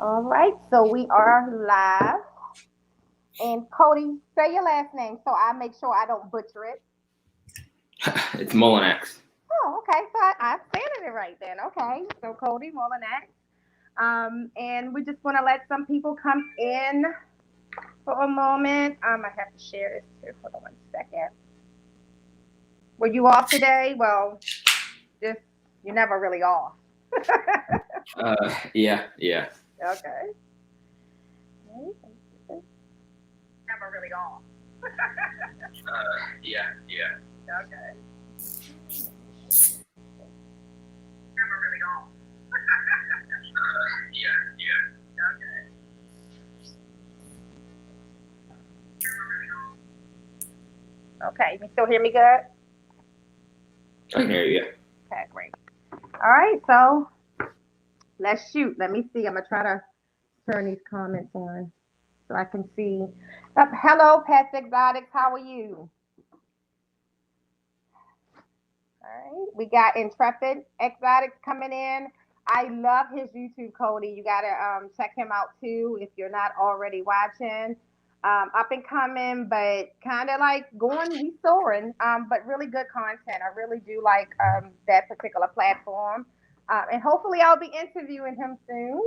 All right, so we are live. And Cody, say your last name so I make sure I don't butcher it. It's Mulunax. Oh, okay. So I said it right then. Okay. So Cody Mulunax. And we just want to let some people come in for a moment. I have to share this too. Hold on 1 second. Were you off today? Well, just you're never really off. Yeah. Okay. Never really off. Yeah. Okay. Never really off. Yeah. Okay. Okay. You can still hear me good? I can hear you. Okay, great. All right, so let's shoot. Let me see. I'm gonna try to turn these comments on so I can see. Hello, Pets Exotics. How are you? All right. We got Intrepid Exotics coming in. I love his YouTube, Cody. You gotta check him out too if you're not already watching. Up and coming, but kind of like going, he's soaring. But really good content. I really do like that particular platform. And hopefully, I'll be interviewing him soon.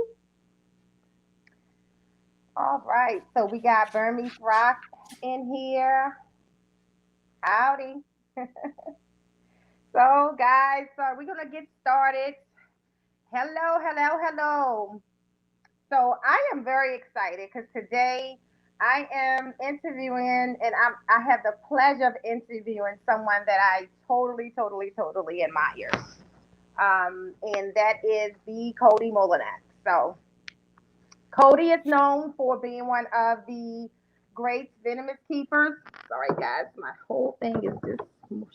All right. So we got Burmese Rock in here. Howdy. So, guys, we're going to get started. Hello. So, I am very excited because today I am interviewing, and I have the pleasure of interviewing someone that I totally admire. And that is the Cody Mulunax. So, Cody is known for being one of the great venomous keepers. Sorry, guys, my whole thing is just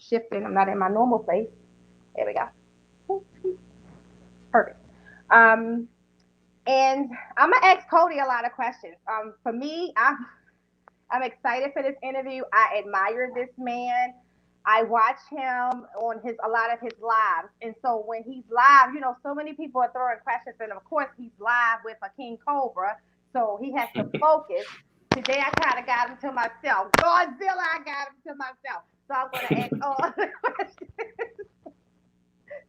shifting. I'm not in my normal place. There we go. Perfect. Um, and I'm gonna ask Cody a lot of questions. For me, I'm excited for this interview. I admire this man. I watch him on his a lot of his lives, and so when he's live, so many people are throwing questions, and of course he's live with a King Cobra, so he has to focus. Today I kind of got him to myself. Godzilla, I got him to myself. So I'm going to ask all the questions.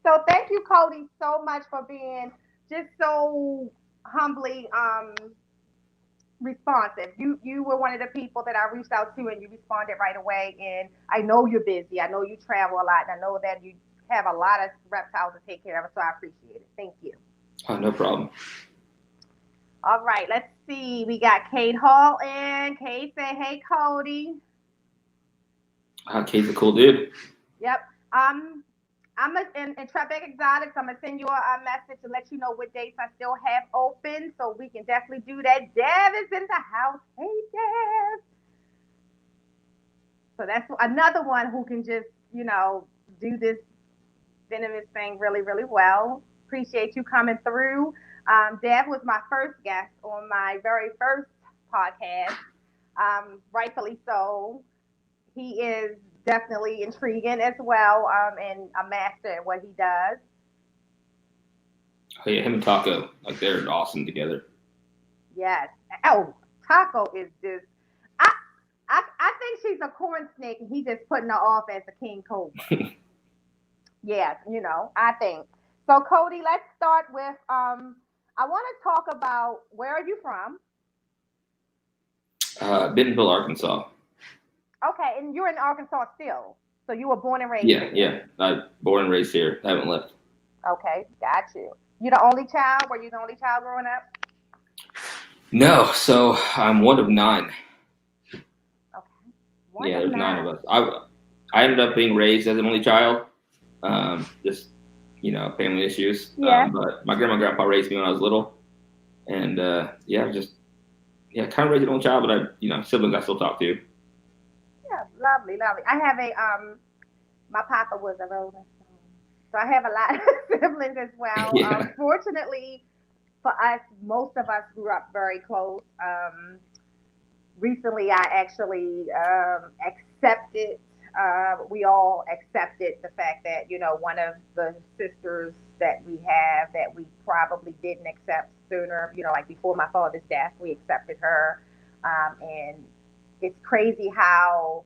So thank you, Cody, so much for being just so humbly responsive. You were one of the people that I reached out to and you responded right away. And I know you're busy. I know you travel a lot, and I know that you have a lot of reptiles to take care of. So I appreciate it. Thank you. Oh, no problem. All right, let's see. We got Kate Hall in. Kate said, "Hey, Cody." Kate's a cool dude. Yep. I'm in Intrepid Exotics. I'm gonna send you a message to let you know what dates I still have open, so we can definitely do that. Dev is in the house. Hey, Dev. So that's another one who can just, do this venomous thing really well. Appreciate you coming through. Dev was my first guest on my very first podcast. Rightfully so. He is definitely intriguing as well, and a master at what he does. Oh yeah, him and Taco, like they're awesome together. Yes. Oh, Taco is just. I I think she's a corn snake, and he just putting her off as a king cobra. Yes, I think. So Cody, let's start with. I want to talk about where are you from? Bentonville, Arkansas. Okay, and you're in Arkansas still. So you were born and raised Yeah, here. yeah. I born and raised here. I haven't left. Okay, got you. You the only child? Were you the only child growing up? No, so I'm one of nine. Okay. One Yeah, of there's nine of nine. us. I ended up being raised as an only child. Just family issues. Yeah. But my grandma and grandpa raised me when I was little, and kind of raised an only child. But siblings I still talk to. Yeah, lovely. I have my papa was a rolling stone. So I have a lot of siblings as well. Yeah. Fortunately for us, most of us grew up very close. Recently, I actually accepted we all accepted the fact that, one of the sisters that we have that we probably didn't accept sooner, like before my father's death, we accepted her. And it's crazy how,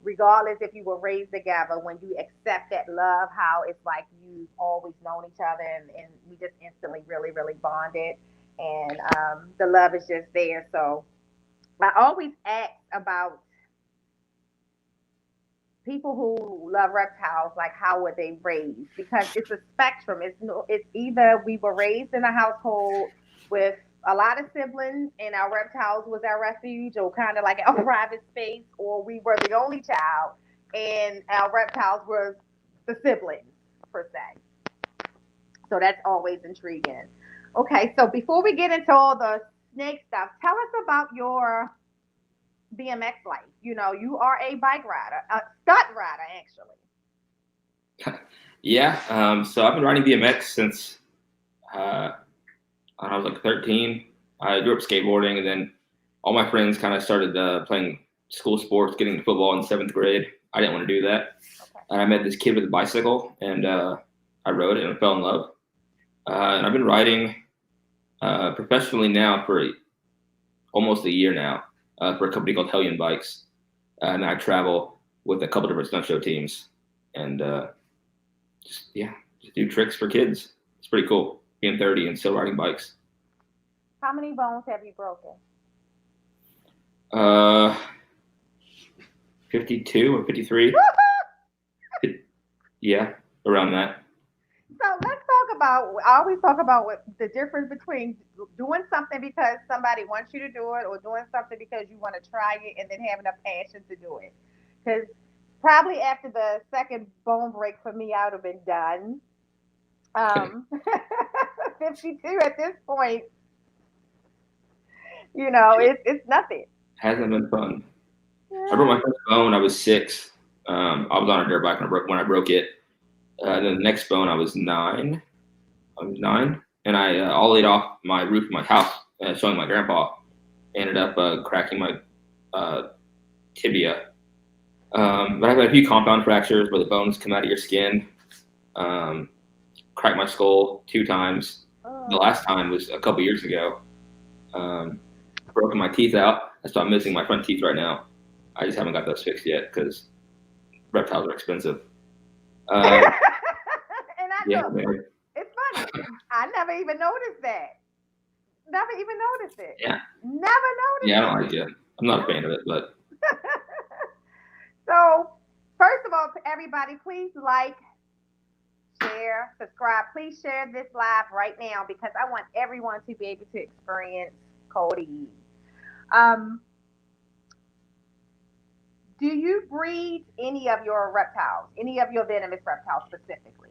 regardless if you were raised together, when you accept that love, how it's like you've always known each other, and we just instantly really, really bonded. And the love is just there. So I always ask about people who love reptiles, like how were they raised? Because it's a spectrum. It's no, it's either we were raised in a household with a lot of siblings and our reptiles was our refuge or kind of like our private space, or we were the only child and our reptiles were the siblings per se. So that's always intriguing. Okay, so before we get into all the snake stuff, tell us about your BMX life. You are a bike rider, a stunt rider, actually. Yeah. So I've been riding BMX since I was like 13. I grew up skateboarding, and then all my friends kind of started playing school sports, getting to football in 7th grade. I didn't want to do that. Okay. And I met this kid with a bicycle, and I rode it and I fell in love. And I've been riding professionally now for almost a year now for a company called Hellion Bikes. And I travel with a couple different stunt show teams, and just do tricks for kids. It's pretty cool being 30 and still riding bikes. How many bones have you broken? 52 or 53. Yeah, around that. So let's talk about. I always talk about what the difference between doing something because somebody wants you to do it, or doing something because you want to try it and then having a passion to do it. Because probably after the second bone break for me, I would have been done. Um, 52 at this point, it's nothing. Hasn't been fun. I broke Yeah. my first bone. I was 6. I was on a dirt bike when I broke it. Then the next bone, I was 9. I was 9, and I ollied off my roof of my house, showing my grandpa. Ended up cracking my tibia. But I've had a few compound fractures where the bones come out of your skin. Cracked my skull 2 times. The Oh. last time was a couple years ago. Um, Broken my teeth out. So I'm missing my front teeth right now. I just haven't got those fixed yet because reptiles are expensive. And I Yeah, know man. it's funny. I never even noticed that. Never even noticed it. Yeah, Never yeah. I noticed don't it. like it. I'm not a fan of it, but So, first of all, everybody, please like, share, subscribe. Please share this live right now because I want everyone to be able to experience Cody. Um, do you breed any of your reptiles, any of your venomous reptiles specifically?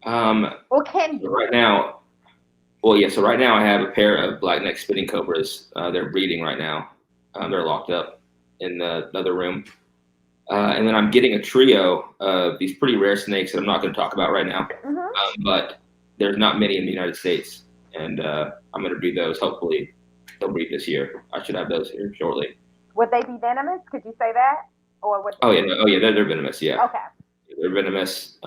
um, Or can so you? right now, well, yeah. So right now, I have a pair of black neck spinning cobras. They're breeding right now. They're locked up in the other room. And then I'm getting a trio of these pretty rare snakes that I'm not going to talk about right now. Hmm. But there's not many in the United States, and I'm going to breed those. Hopefully, they'll breed this year. I should have those here shortly. Would they be venomous? Could you say that? Or would Oh yeah, no, oh yeah, they're venomous. Yeah, Okay. they're venomous.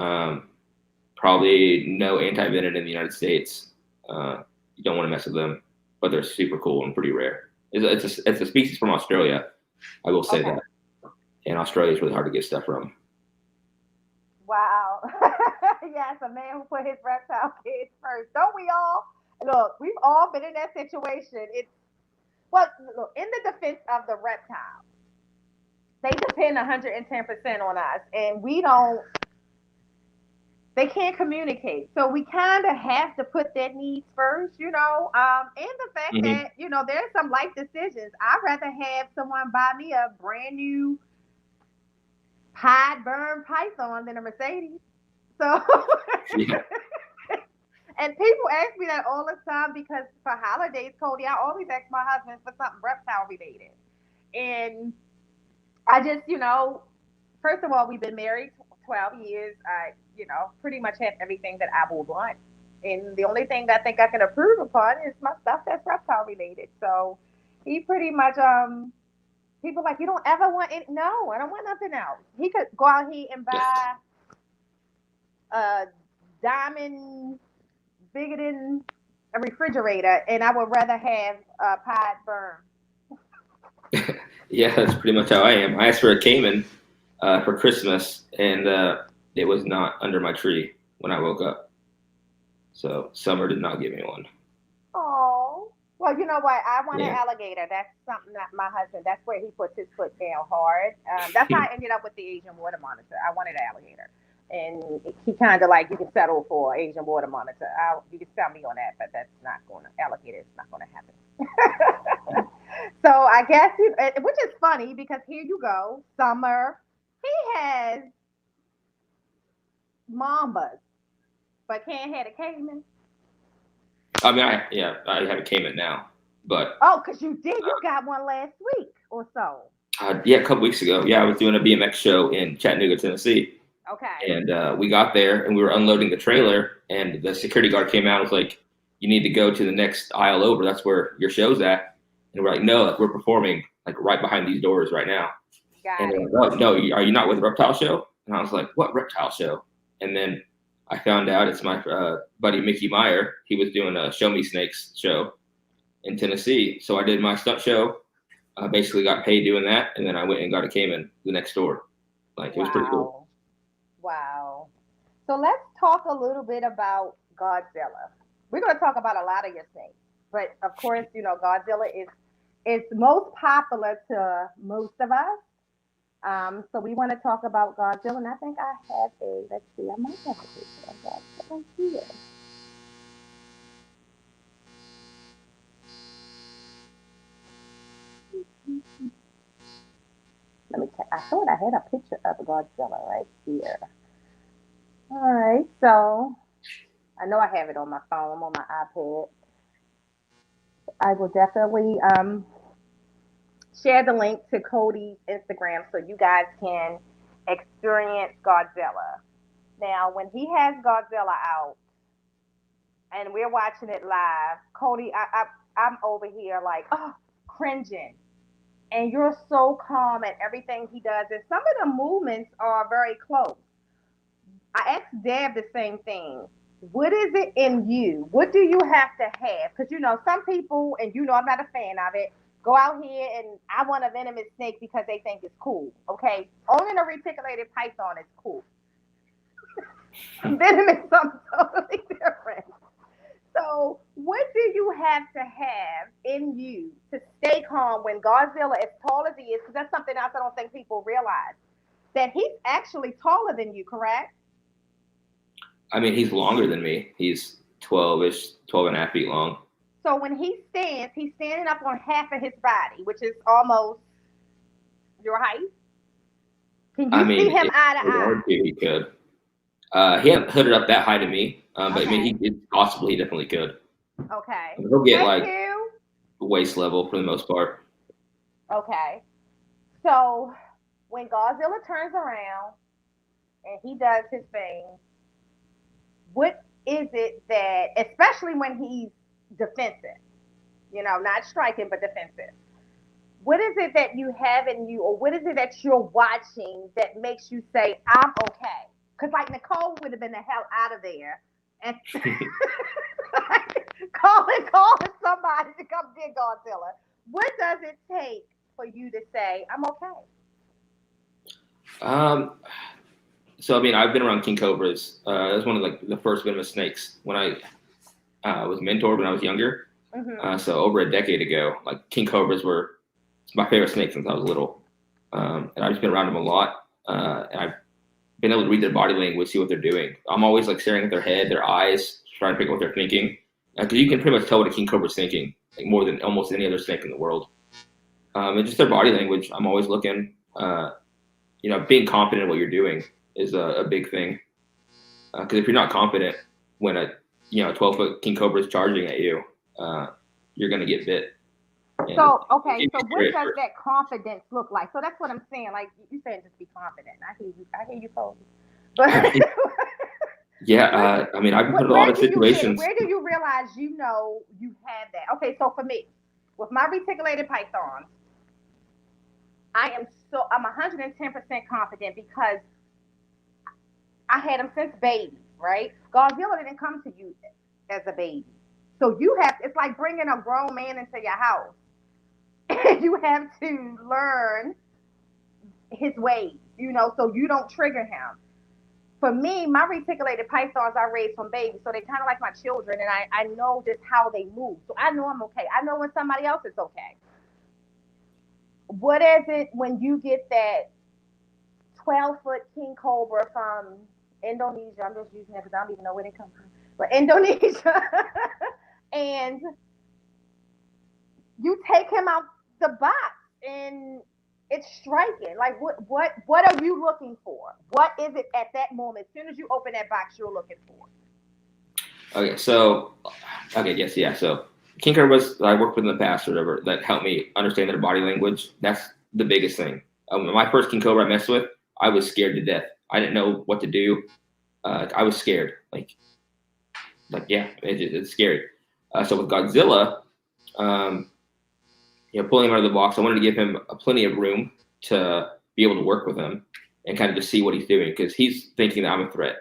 Probably no anti-venom in the United States. You don't want to mess with them, but they're super cool and pretty rare. It's a species from Australia. I will say Okay. that. And Australia is really hard to get stuff from. Wow. Yes, a man who put his reptile kids first. Don't we all? Look, we've all been in that situation. It's well, look, in the defense of the reptile, they depend 110% on us, and we don't. They can't communicate, so we kind of have to put their needs first. And the fact Hmm. that there's some life decisions. I'd rather have someone buy me a brand new hide burn python than a Mercedes. So. Yeah. And people ask me that all the time because for holidays, Cody, I always ask my husband for something reptile related. And I just, first of all, we've been married 12 years. I pretty much have everything that I would want. And the only thing I think I can improve upon is my stuff that's reptile related. So he pretty much People like, you don't ever want it. No, I don't want nothing else. He could go out here and Yes. buy a diamond bigger than a refrigerator, and I would rather have a pied burn. Yeah, that's pretty much how I am. I asked for a Cayman for Christmas, and it was not under my tree when I woke up. So Summer did not give me one. Oh. Well, you know what? I want an Yeah. alligator. That's something that my husband, that's where he puts his foot down hard. That's how I ended up with the Asian water monitor. I wanted an alligator. And he kind of like, you can settle for Asian water monitor. You can sell me on that, but that's not going to, alligator is not going to happen. So I guess, which is funny because here you go, Summer. He has mambas, but can't have a caiman. I mean, I have a Cayman now, but Oh, because you did. You got one last week or so. yeah, a couple weeks ago, yeah, I was doing a BMX show in Chattanooga, Tennessee, Okay. and we got there and we were unloading the trailer, and the security guard came out and was like, "You need to go to the next aisle over. That's where your show's at." And we're like, "No, like, we're performing like right behind these doors right now." And Got they're it. like, "Oh no, are you not with the Reptile show?" And I was like, "What Reptile show?" And then I found out it's my buddy Mickey Meyer. He was doing a Show Me Snakes show in Tennessee. So I did my stunt show. I basically got paid doing that, and then I went and got a Cayman the next door. Like, it was pretty cool. Wow. Wow. So let's talk a little bit about Godzilla. We're going to talk about a lot of your things, but of course, Godzilla is most popular to most of us. So we want to talk about Godzilla, and I think I have a. Let's see, I might have a picture of Godzilla here. Let me check. I thought I had a picture of Godzilla right here. All right, so I know I have it on my phone. I'm on my iPad. I will definitely share the link to Cody's Instagram so you guys can experience Godzilla. Now, when he has Godzilla out and we're watching it live, Cody, I'm over here like, oh, cringing. And you're so calm at everything he does. And some of the movements are very close. I asked Deb the same thing. What is it in you? What do you have to have? Because some people, and I'm not a fan of it, go out here and I want a venomous snake because they think it's cool. Okay, owning a reticulated python is cool. Venom is something totally different. So, what do you have to have in you to stay calm when Godzilla, as tall as he is, because that's something else I don't think people realize, that he's actually taller than you, correct? I mean, he's longer than me. He's 12-ish, 12 and a half feet long. So when he stands, he's standing up on half of his body, which is almost your height. Can I you see mean, him if eye to he eye? wanted to, he could. He hadn't hooded up that high to me, but I mean, Okay. he definitely could. Okay. He'll get Thank like you. waist level for the most part. Okay. So when Godzilla turns around and he does his thing, what is it that, especially when he's defensive, not striking, but defensive, what is it that you have in you, or what is it that you're watching that makes you say, I'm okay? Because, like, Nicole would have been the hell out of there and calling somebody to come get Godzilla. What does it take for you to say, I'm okay? Um, so I mean, I've been around king cobras. That was one of like the first venomous snakes when I was mentored when I was younger. Mm-hmm. So over a decade ago, like king cobras were my favorite snake since I was little, and I've just been around them a lot. And I've been able to read their body language, see what they're doing. I'm always like staring at their head, their eyes, trying to figure out what they're thinking, because you can pretty much tell what a king cobra's thinking, like more than almost any other snake in the world. And just their body language, I'm always looking. Being confident in what you're doing is a big thing. Because if you're not confident when a 12-foot king cobra is charging at you, you're gonna get bit. And So, okay, it so can be what very does hurt. that confidence look like? So that's what I'm saying. Like you saying, just be confident. I hear you, Cody. But Yeah, what, I mean, I've been put in a lot where of do you get it? situations. Where do you realize you have that? Okay, so for me, with my reticulated pythons, I'm 110% confident because I had him since baby, right? Godzilla didn't come to you as a baby. So it's like bringing a grown man into your house. You have to learn his ways, so you don't trigger him. For me, my reticulated pythons I raised from babies, so they kind of like my children, and I know just how they move. So I know I'm okay. I know when somebody else is okay. What is it when you get that 12-foot king cobra from Indonesia? I'm just using it because I don't even know where they come from, but Indonesia, and you take him out the box, and it's striking. Like what are you looking for? What is it at that moment? As soon as you open that box, you're looking for. Yes, yeah. So King Cobras I worked with in the past or whatever that helped me understand their body language. That's the biggest thing. My first King Cobra I messed with, I was scared to death. I didn't know what to do. I was scared. Yeah, it's scary. So with Godzilla, pulling him out of the box, I wanted to give him plenty of room to be able to work with him and kind of just see what he's doing because he's thinking that I'm a threat.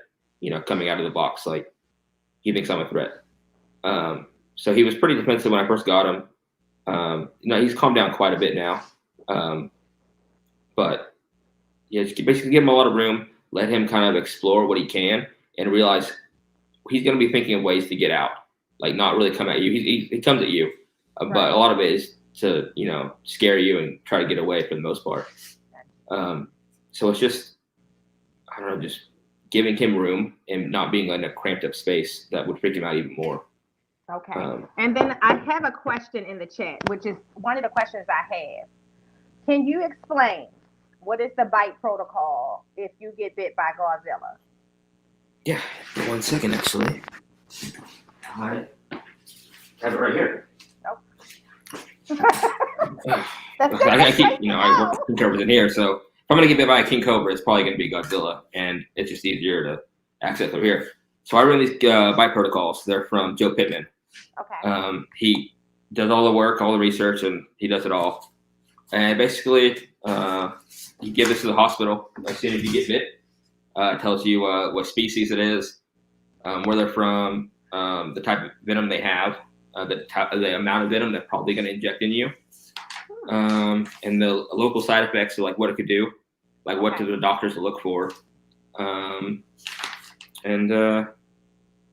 Coming out of the box, like he thinks I'm a threat. So he was pretty defensive when I first got him. He's calmed down quite a bit now. But yeah, just basically give him a lot of room, let him kind of explore what he can, and realize he's going to be thinking of ways to get out, like not really come at you. He comes at you, right. But a lot of it is to scare you and try to get away for the most part. So it's just I don't know, just giving him room and not being in a cramped up space that would freak him out even more. Okay. And then I have a question in the chat, which is one of the questions I have. Can you explain what is the bite protocol if you get bit by Godzilla? Yeah, 1 second actually. I have it right here. Nope. I keep, I work with King Cobras in here, so if I'm gonna get bit by a King Cobra, it's probably gonna be Godzilla, and it's just easier to access over here. So I run these bite protocols. They're from Joe Pittman. Okay. He does all the work, all the research, and he does it all. And basically, you give this to the hospital as soon as you get bit. It tells you what species it is, where they're from, the type of venom they have, the amount of venom they're probably going to inject in you, and the local side effects, so like what it could do, like what do the doctors look for,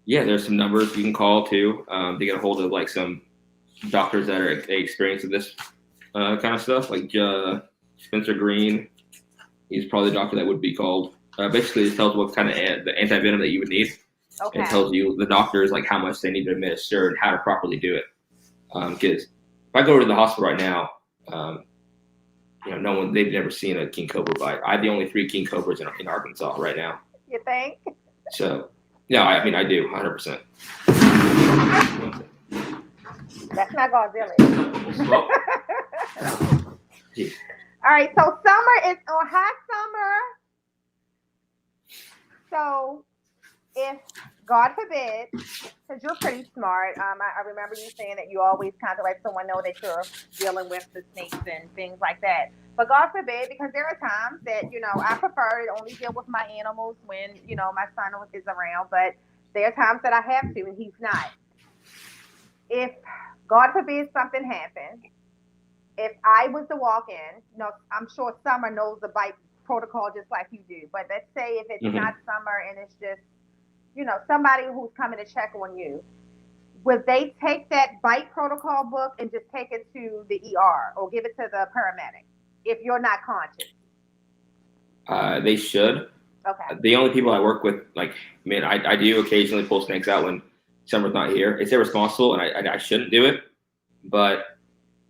there's some numbers you can call too to get a hold of like some doctors that are experienced with this kind of stuff, like Spencer Green. He's probably the doctor that would be called. Basically, it tells what kind of the anti-venom that you would need. Okay. It tells you the doctors like how much they need to administer and how to properly do it. Because if I go to the hospital right now, no one, they've never seen a King Cobra bite. I have the only 3 King Cobras in Arkansas right now. You think? So, no, I mean I do 100%. That's not Godzilla. All right, so summer is on hot summer. So if, God forbid, because you're pretty smart, I remember you saying that you always kind of let someone know that you're dealing with the snakes and things like that. But God forbid, because there are times that, I prefer to only deal with my animals when, my son is around. But there are times that I have to and he's not. If, God forbid, something happened, if I was to walk in, I'm sure Summer knows the bite protocol just like you do. But let's say if it's not Summer and it's just, somebody who's coming to check on you, would they take that bite protocol book and just take it to the ER or give it to the paramedic if you're not conscious? They should. Okay. The only people I work with, I do occasionally pull snakes out when Summer's not here. It's irresponsible, and I shouldn't do it, but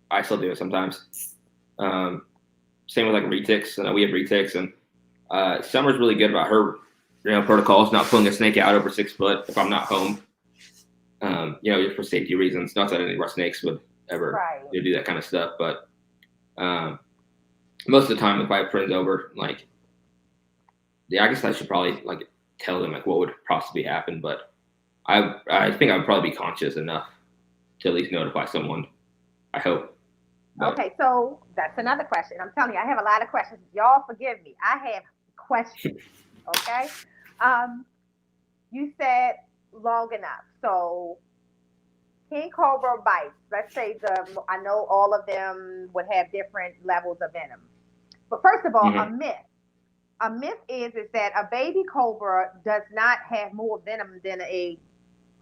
I still do it sometimes. Same with like retics. We have retics, and Summer's really good about her protocols, not pulling a snake out over 6 foot if I'm not home. Just for safety reasons. Not that any of our snakes would ever do that kind of stuff, but most of the time, if I have friends over, I guess I should probably tell them what would possibly happen. But I think I would probably be conscious enough to at least notify someone. I hope. But Okay, so that's another question. I'm telling you, I have a lot of questions. Y'all forgive me. I have questions. Okay. Um, you said long enough. So King Cobra bites. Let's say I know all of them would have different levels of venom. But first of all, a mhm, myth. A myth is that a baby cobra does not have more venom than a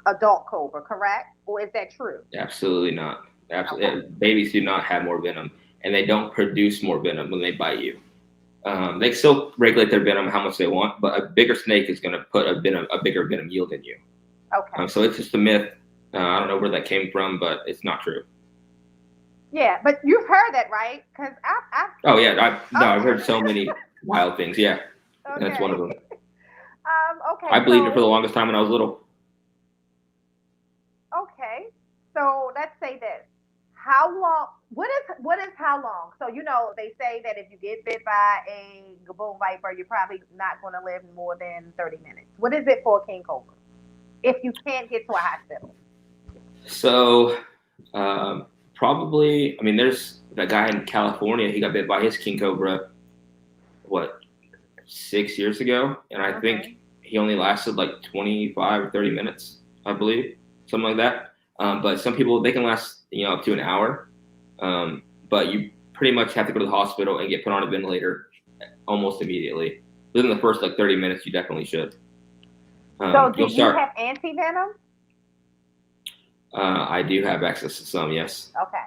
adult cobra, correct? Or is that true? absolutely not. Okay. Absolutely, babies do not have more venom, and they don't produce more venom when they bite you. They still regulate their venom how much they want, but a bigger snake is going to put a bigger venom yield in you. Okay. So it's just a myth. I don't know where that came from, but it's not true. Yeah, but you've heard that, right? Because Oh yeah, I've okay. heard so many wild things. Yeah, that's one of Okay. them. I Okay, believed it for the so longest time when I was little. okay. So let's say this. How long what is how long? So they say that if you get bit by a gaboon viper, you're probably not gonna live more than 30 minutes. What is it for a king cobra? If you can't get to a hospital. So probably, I mean, there's that guy in California. He got bit by his king cobra. What 6 years ago, and I Mm-hmm. think he only lasted like 25 or 30 minutes, I believe, something like that. But some people they can last up to an hour, but you pretty much have to go to the hospital and get put on a ventilator almost immediately. Within the first like 30 minutes, you definitely should. So do You'll you start. have anti venom? I do have access to some, yes. Okay.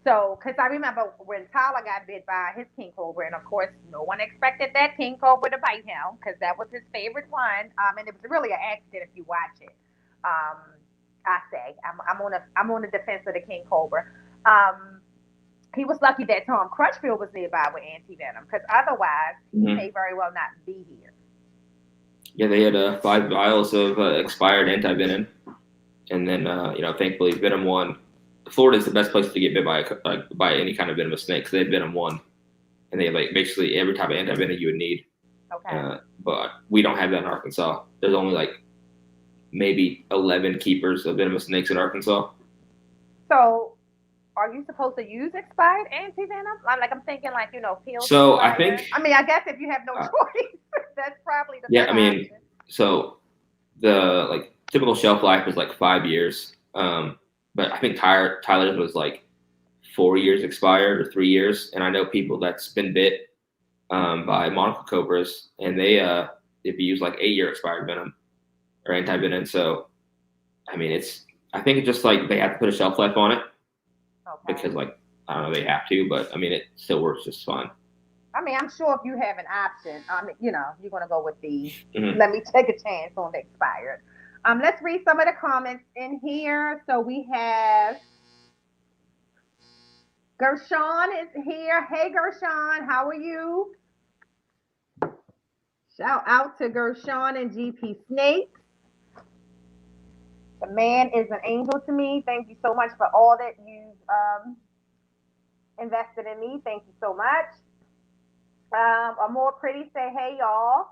So, because I remember when Tyler got bit by his king cobra, and of course, no one expected that king cobra to bite him because that was his favorite one. And it was really an accident if you watch it. Um, I say I'm on the defense of the king cobra. Um, he was lucky that Tom Crutchfield was nearby with anti venom because otherwise he Hmm. may very well not be here. Yeah, they had 5 vials of expired anti-venom, and then thankfully Venom won. Florida is the best place to get bit by by any kind of venomous snake because they had Venom won, and they had like basically every type of anti-venom you would need. Okay. But we don't have that in Arkansas. There's only like maybe 11 keepers of venomous snakes in Arkansas. So, are you supposed to use expired anti venom? I'm thinking like pills to So I think, expire. I mean, I guess if you have no uh, choice, that's probably the yeah, I better mean, option. so the like typical shelf life was like 5 years, but I think Tyler's was like 4 years expired or 3 years, and I know people that's been bit by monocle cobras, and they if you use like 8 year expired venom or anti venom. So I mean, I think it's just like they have to put a shelf life on it Okay. because like I don't know they have to, but I mean it still works just fine. I mean, I'm sure if you have an option, you're gonna go with the Hmm. let me take a chance on the expired. Let's read some of the comments in here. So we have Gershon is here. Hey Gershon, how are you? Shout out to Gershon and GP Snakes. The man is an angel to me. Thank you so much for all that you've invested in me. Thank you so much. A more pretty say, hey y'all.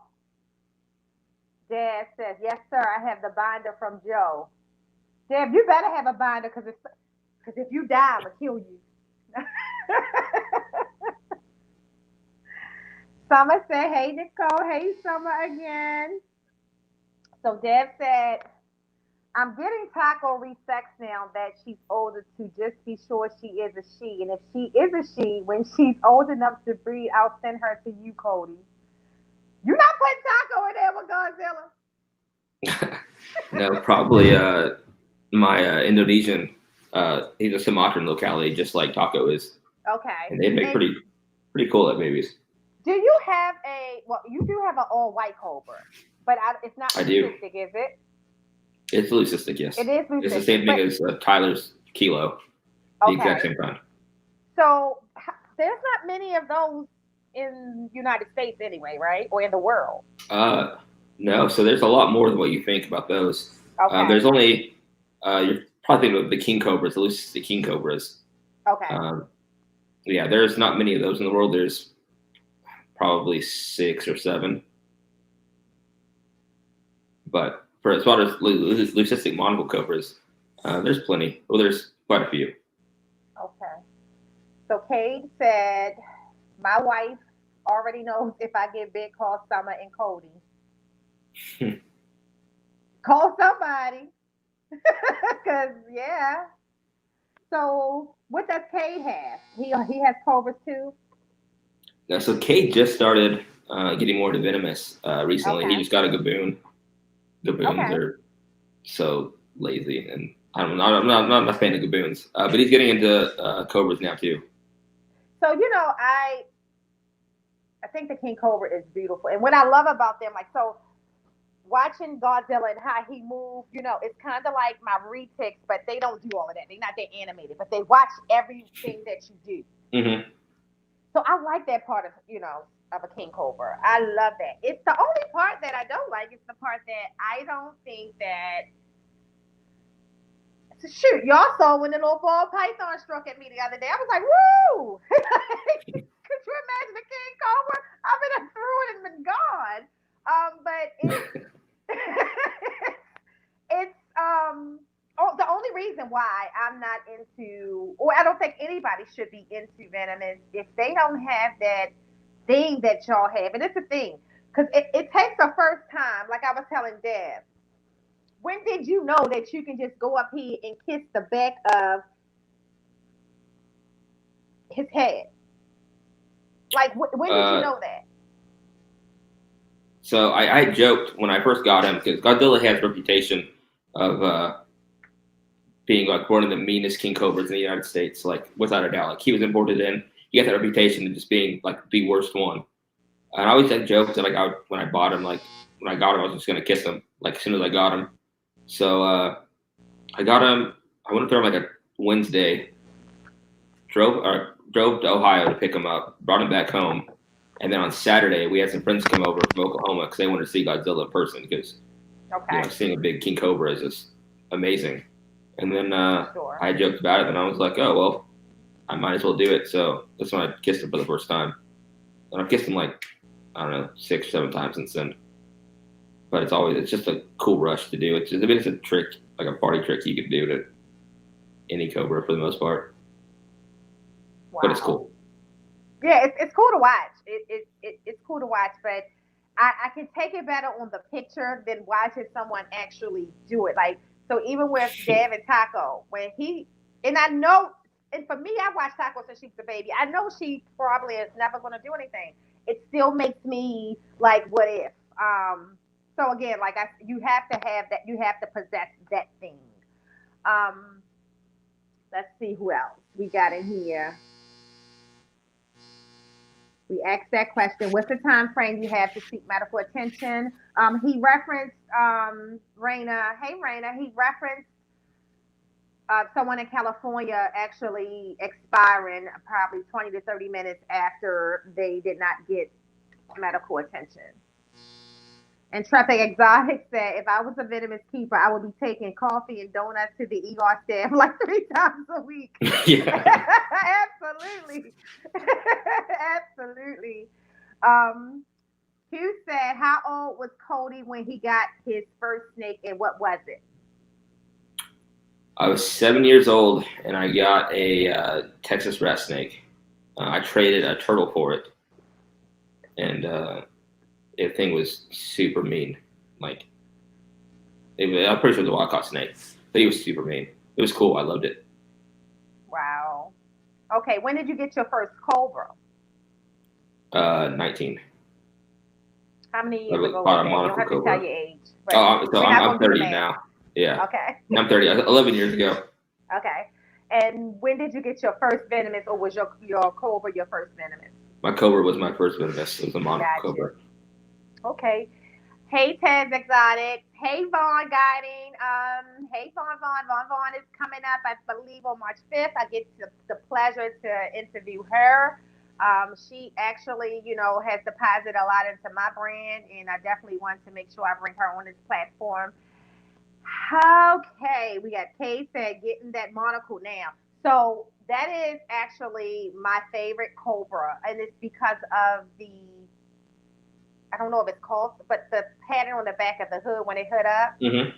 Dad says, yes sir, I have the binder from Joe. Dad, you better have a binder because if you die, I'm gonna kill you. Summer said, hey Nicole, hey Summer again. So Deb said, I'm getting Taco resexed now that she's older to just be sure she is a she. And if she is a she, when she's old enough to breed, I'll send her to you, Cody. You're not putting Taco in there with No, probably my Indonesian. He's a Sumatran locality, just like Taco is, Godzilla. Okay. and they make And pretty cool at babies. do you have you do have an all white Cobra, but it's not I do. leucistic, is it? It's leucistic, It yes. is It's the leucistic, same thing but as Tyler's Kilo, the exact okay. same kind. So there's not many of those in the United States anyway, right? Or in the world. Uh, no, so there's a lot more than what you think about those. Okay. There's only you're probably thinking of the king cobras, the leucistic king cobras. Okay. Um, yeah, there's not many of those in the world. There's probably 6 or 7, but for as far as leucistic monocle cobras, there's plenty. Well, there's quite a few. Okay. So Cade said, my wife already knows if I get big, call Summer and Cody. Call somebody. Because, yeah. So what does Cade have? He has cobras too? Yeah, so Cade just started getting more into venomous recently. He Okay. just got a gaboon. Gaboons Okay. are so lazy, and I'm not a fan of gaboons. But he's getting into cobras now too. So, I think the King Cobra is beautiful. And what I love about them, like, so watching Godzilla and how he moves, it's kind of like my retics, but they don't do all of that. They're not that animated, but they watch everything that you do. Mm-hmm. So I like that part of a King Cobra. I love that. It's the only part that I don't like. It's the part that I don't think that. So shoot, y'all saw when the little ball python struck at me the other day. I was like, woo! Could you imagine the King Cobra? I've been through it and been gone. But it's the only reason why I'm not into, or I don't think anybody should be into Venom is if they don't have that thing that y'all have, and it's a thing because it takes a first time. Like I was telling Deb, when did you know that you can just go up here and kiss the back of his head? Like when did you know that? So I joked when I first got him because Godzilla has a reputation of being like one of the meanest king cobras in the United States, like without a doubt. Like he was imported in, he got that reputation of just being like the worst one. And I always had jokes that like when I bought him, like when I got him, I was just gonna kiss him like as soon as I got him. So I got him. I went up there on like a Wednesday. Drove to Ohio to pick him up. Brought him back home, and then on Saturday we had some friends come over from Oklahoma because they wanted to see Godzilla in person because seeing a big king cobra is just amazing. And then Sure. I joked about it, and I was like, oh well, I might as well do it. So that's when I kissed him for the first time, and I've kissed him like I don't know 6 or 7 times since then. But it's just a cool rush to do. It's a trick, like a party trick you could do to any cobra for the most part. Wow. But it's cool. Yeah, it's cool to watch. It's cool to watch, but I can take it better on the picture than watching someone actually do it. Like so, even with Dev and Taco, and I know, and for me, I watched Taco since she's a baby. I know she probably is never going to do anything. It still makes me like, what if? So again, like you have to have that. You have to possess that thing. Um, let's see who else we got in here. We asked that question. What's the time frame you have to seek medical attention? He referenced Raina. Hey, Raina. He referenced someone in California actually expiring probably 20 to 30 minutes after they did not get medical attention. And Traffic Exotic said, if I was a venomous keeper, I would be taking coffee and donuts to the ER staff like 3 times a week. Yeah. Absolutely. Absolutely. Hugh said, how old was Cody when he got his first snake and what was it? I was 7 years old and I got a Texas rat snake. I traded a turtle for it, and the thing was super mean. Like, I'm pretty sure it was a wild caught snake, but he was super mean. It was cool. I loved it. Wow. Okay, when did you get your first cobra? 19. How many years ago was that? You don't have to tell your age. I'm 30 now. Yeah. Okay. I'm 30. 11 years ago. Okay. And when did you get your first venomous, or was your cobra your first venomous? My cobra was my first venomous. It was a Mulunax-Cobra. Okay. Hey, Ted's Exotic. Hey, Vaughn Guiding. Hey, Vaughn is coming up, I believe, on March 5th. I get the pleasure to interview her. She actually, has deposited a lot into my brand, and I definitely want to make sure I bring her on this platform. Okay, we got Kay said getting that monocle now. So that is actually my favorite Cobra, and it's because of I don't know if it's called, but the pattern on the back of the hood when it hood up, Mm-hmm.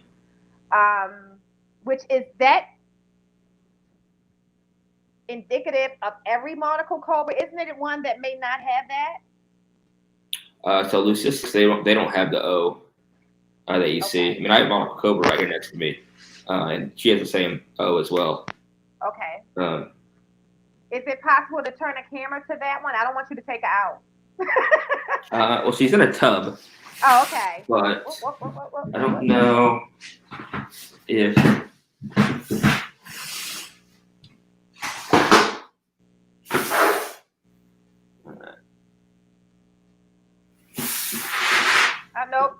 'Which is that indicative of every monocle cobra? Isn't it one that may not have that? So leucisticus, they don't have the O that you see. I mean, I have Mulunax-Cobra right here next to me, and she has the same O as well. Okay. Um, Is it possible to turn a camera to that one? I don't want you to take her out. well, she's in a tub. Oh, okay. But I don't know if. Nope.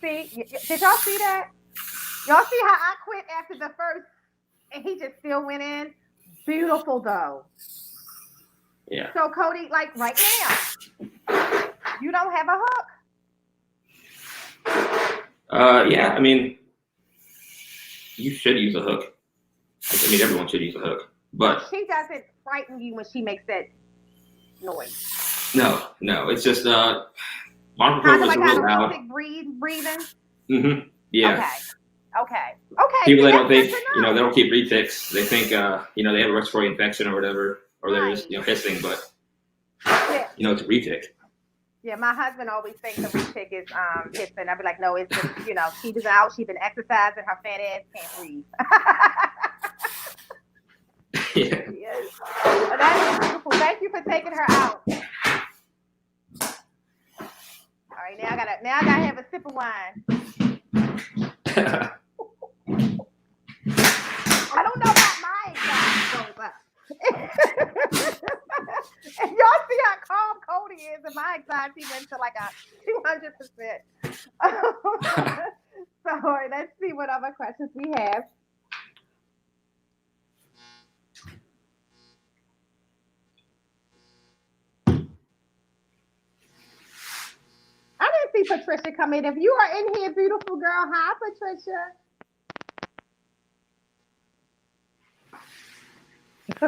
See, did y'all see that? Y'all see how I quit after the first, and he just still went in? Beautiful, though. Yeah. So, Cody, like right now, you don't have a hook? Yeah, I mean, you should use a hook. I mean, everyone should use a hook. But she doesn't frighten you when she makes that noise. No, it's just Monocle Kind Cobra of like is real loud. breathing. Mm-hmm. Yeah. Okay. People they don't think, they don't keep reticks. They think, they have a respiratory infection or whatever, or they're just, hissing, but it's a retic. Yeah, my husband always thinks the retic is hissing. I'd be like, no, it's just, she was out, she's been exercising, her fat ass can't breathe. Yeah. Yes. Oh, that is beautiful. Thank you for taking her out. All right, now I gotta have a sip of wine. I don't know about my anxiety goes up. And y'all see how calm Cody is, and my anxiety went to like a 200%. So let's see what other questions we have. I didn't see Patricia come in. If you are in here, beautiful girl, hi, Patricia.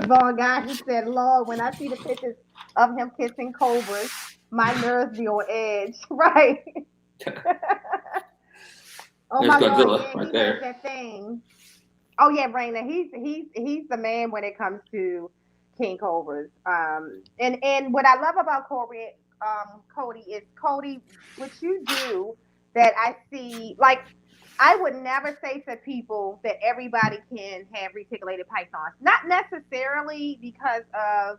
Vaughn guy, he said, Lord, when I see the pictures of him kissing cobras, my nerves be on edge. Right. Oh my Godzilla, God, yeah, right he there. does that thing. Oh yeah, Raina, he's the man when it comes to king cobras. And what I love about Cody is Cody, what you do that I see, like I would never say to people that everybody can have reticulated pythons. Not necessarily because of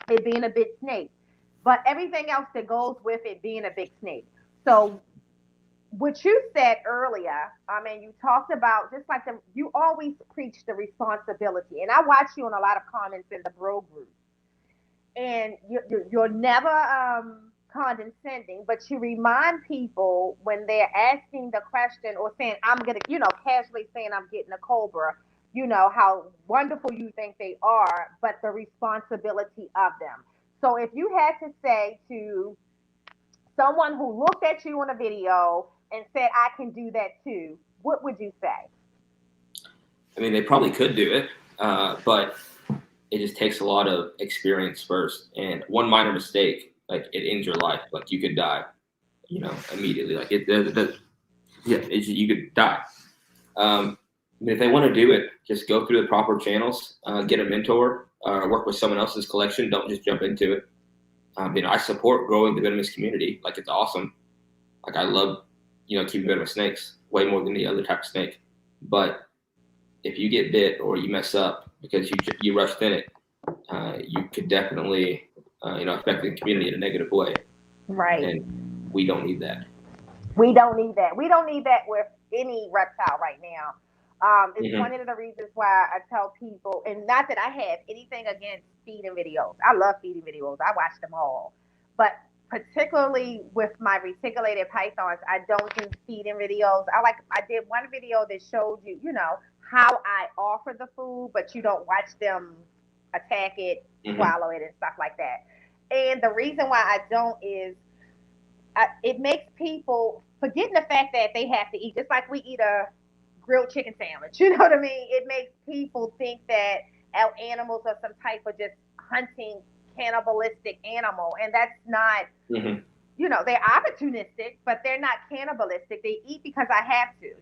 it being a big snake, but everything else that goes with it being a big snake. So what you said earlier, I mean, you talked about just like you always preach the responsibility. And I watch you on a lot of comments in the bro group. And you're never condescending, but you remind people when they're asking the question or saying, I'm going to, casually saying I'm getting a cobra, how wonderful you think they are, but the responsibility of them. So if you had to say to someone who looked at you on a video and said, I can do that too, what would you say? I mean, they probably could do it, but it just takes a lot of experience first. And one minor mistake, like it ends your life. Like you could die, immediately. Like you could die. If they want to do it, just go through the proper channels, get a mentor, work with someone else's collection. Don't just jump into it. I support growing the venomous community. Like it's awesome. Like I love, keeping venomous snakes way more than any other type of snake. But if you get bit or you mess up because you rushed in it, you could definitely, affect the community in a negative way. Right. And we don't need that. We don't need that. We don't need that with any reptile right now. It's one of the reasons why I tell people, and not that I have anything against feeding videos. I love feeding videos. I watch them all. But particularly with my reticulated pythons, I don't do feeding videos. I did one video that showed you, how I offer the food, but you don't watch them attack it, swallow it, and stuff like that. And the reason why I don't is it makes people forgetting the fact that they have to eat, just like we eat a grilled chicken sandwich. You know what I mean? It makes people think that our animals are some type of just hunting cannibalistic animal, and that's not. they're opportunistic, but they're not cannibalistic. They eat because I have to,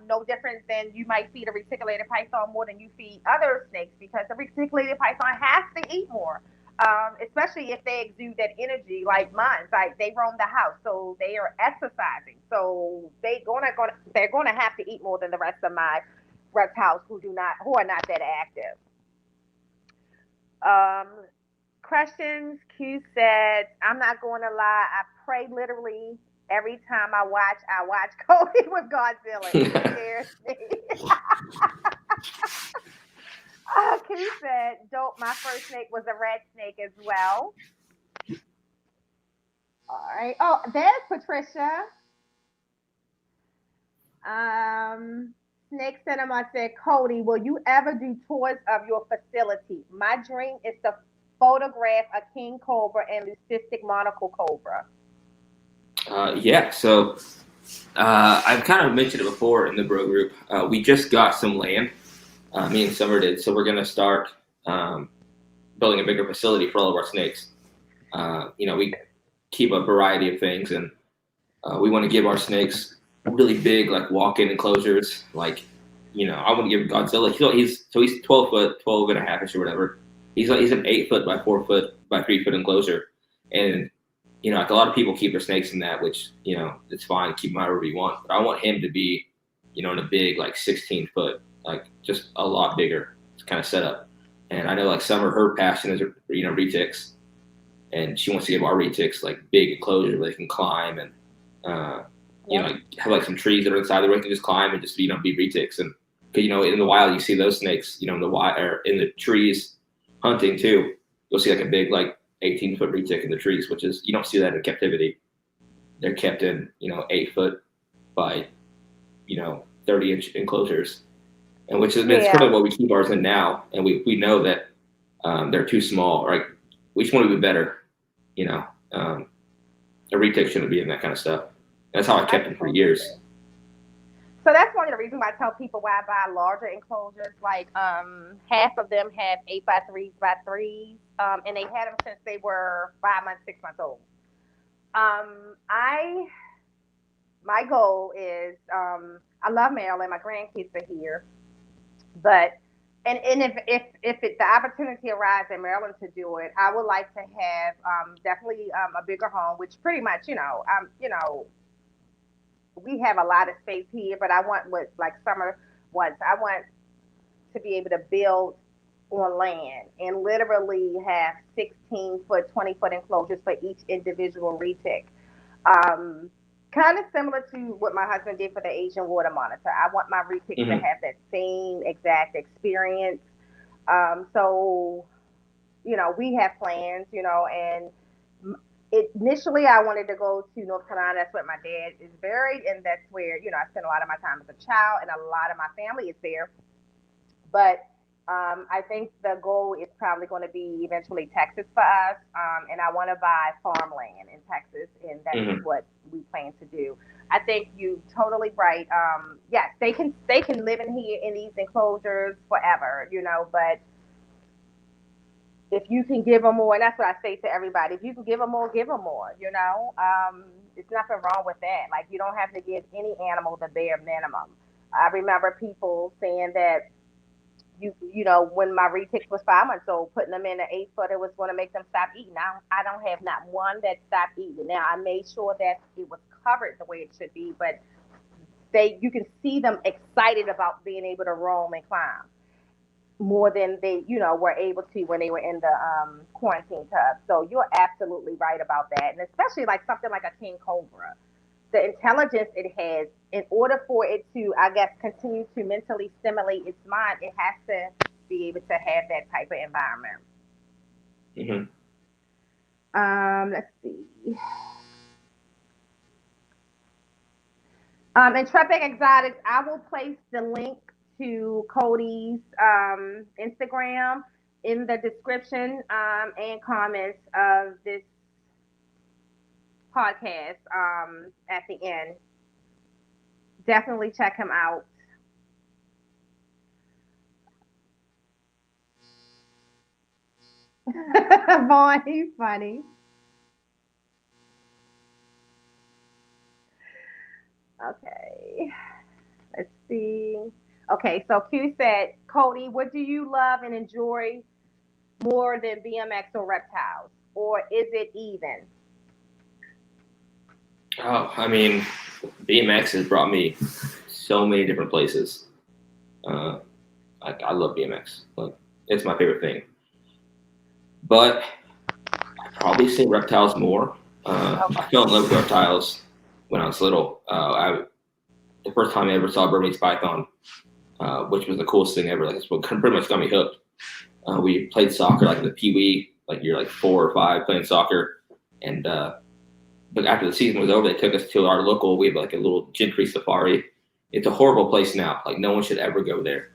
no different than you might feed a reticulated python more than you feed other snakes because the reticulated python has to eat more. Especially if they exude that energy like mine. Like they roam the house, so they are exercising. So they're gonna have to eat more than the rest of my reptiles who are not that active. Um, Questions. Q said, I'm not going to lie. I pray literally every time I watch Cody with Godzilla. It scares me. Q said, dope. My first snake was a red snake as well. All right. Oh, there's Patricia. Snake Cinema said, Cody, will you ever do tours of your facility? My dream is to photograph a king cobra and leucistic monocle cobra. Yeah, so I've kind of mentioned it before in the bro group. We just got some land, me and Summer did, so we're going to start building a bigger facility for all of our snakes. We keep a variety of things, and we want to give our snakes really big, like walk-in enclosures. Like, I want to give Godzilla. He's 12 foot, 12 and a half inch or whatever. He's an 8 foot by 4 foot by 3 foot enclosure, and like a lot of people keep their snakes in that, which it's fine, keep them however you want. But I want him to be, in a big like 16 foot, like just a lot bigger kind of setup. And I know like Summer, her passion is retics, and she wants to give our retics like big enclosure where they can climb and have like some trees that are inside where they can just climb and just be retics. And because in the wild you see those snakes, in the wild or in the trees hunting too, you'll see like a big like 18-foot retic in the trees, which is you don't see that in captivity. They're kept in 8 foot by 30-inch enclosures, and which is it's kind of what we keep ours in now. And we know that they're too small. Right, we just want to be better. A retic shouldn't be in that kind of stuff. That's how I kept them for years. So that's one of the reasons why I tell people why I buy larger enclosures. Like half of them have 8x3s by 3s, and they had them since they were 5 months, 6 months old. My goal is I love Maryland. My grandkids are here, but and if the opportunity arises in Maryland to do it, I would like to have definitely a bigger home, which pretty much we have a lot of space here, but I want what like Summer wants. I want to be able to build on land and literally have 16-foot, 20-foot enclosures for each individual retic. Kind of similar to what my husband did for the Asian water monitor. I want my retics to have that same exact experience. So, we have plans, and initially I wanted to go to North Carolina. That's where my dad is buried, and that's where I spent a lot of my time as a child, and a lot of my family is there. But I think the goal is probably going to be eventually Texas for us, and I want to buy farmland in Texas, and that's what we plan to do. I think you're totally right. Yes, they can live in here in these enclosures forever, but if you can give them more, and that's what I say to everybody, if you can give them more, give them more, There's nothing wrong with that. Like, you don't have to give any animal the bare minimum. I remember people saying that when my retic was 5 months old, putting them in an 8 foot, it was going to make them stop eating. I don't have not one that stopped eating. Now, I made sure that it was covered the way it should be, but you can see them excited about being able to roam and climb more than they, were able to when they were in the quarantine tub. So you're absolutely right about that. And especially like something like a king cobra, the intelligence it has, in order for it to, I guess, continue to mentally stimulate its mind, it has to be able to have that type of environment. Let's see. Intrepid Exotics, I will place the link to Cody's Instagram in the description and comments of this podcast at the end. Definitely check him out. Vaughn, he's funny. Okay. Let's see. Okay, so Q said, Cody, what do you love and enjoy more than BMX or reptiles? Or is it even? Oh, I mean, BMX has brought me so many different places. Uh, I love BMX. Like, it's my favorite thing. But I probably say reptiles more. Okay. I fell in love with reptiles when I was little. The first time I ever saw a Burmese python, which was the coolest thing ever. Like, it's what pretty much got me hooked. We played soccer like in the Pee Wee, like you're like 4 or 5 playing soccer, and but after the season was over, they took us to our local. We have like a little gentry safari. It's a horrible place now. Like no one should ever go there.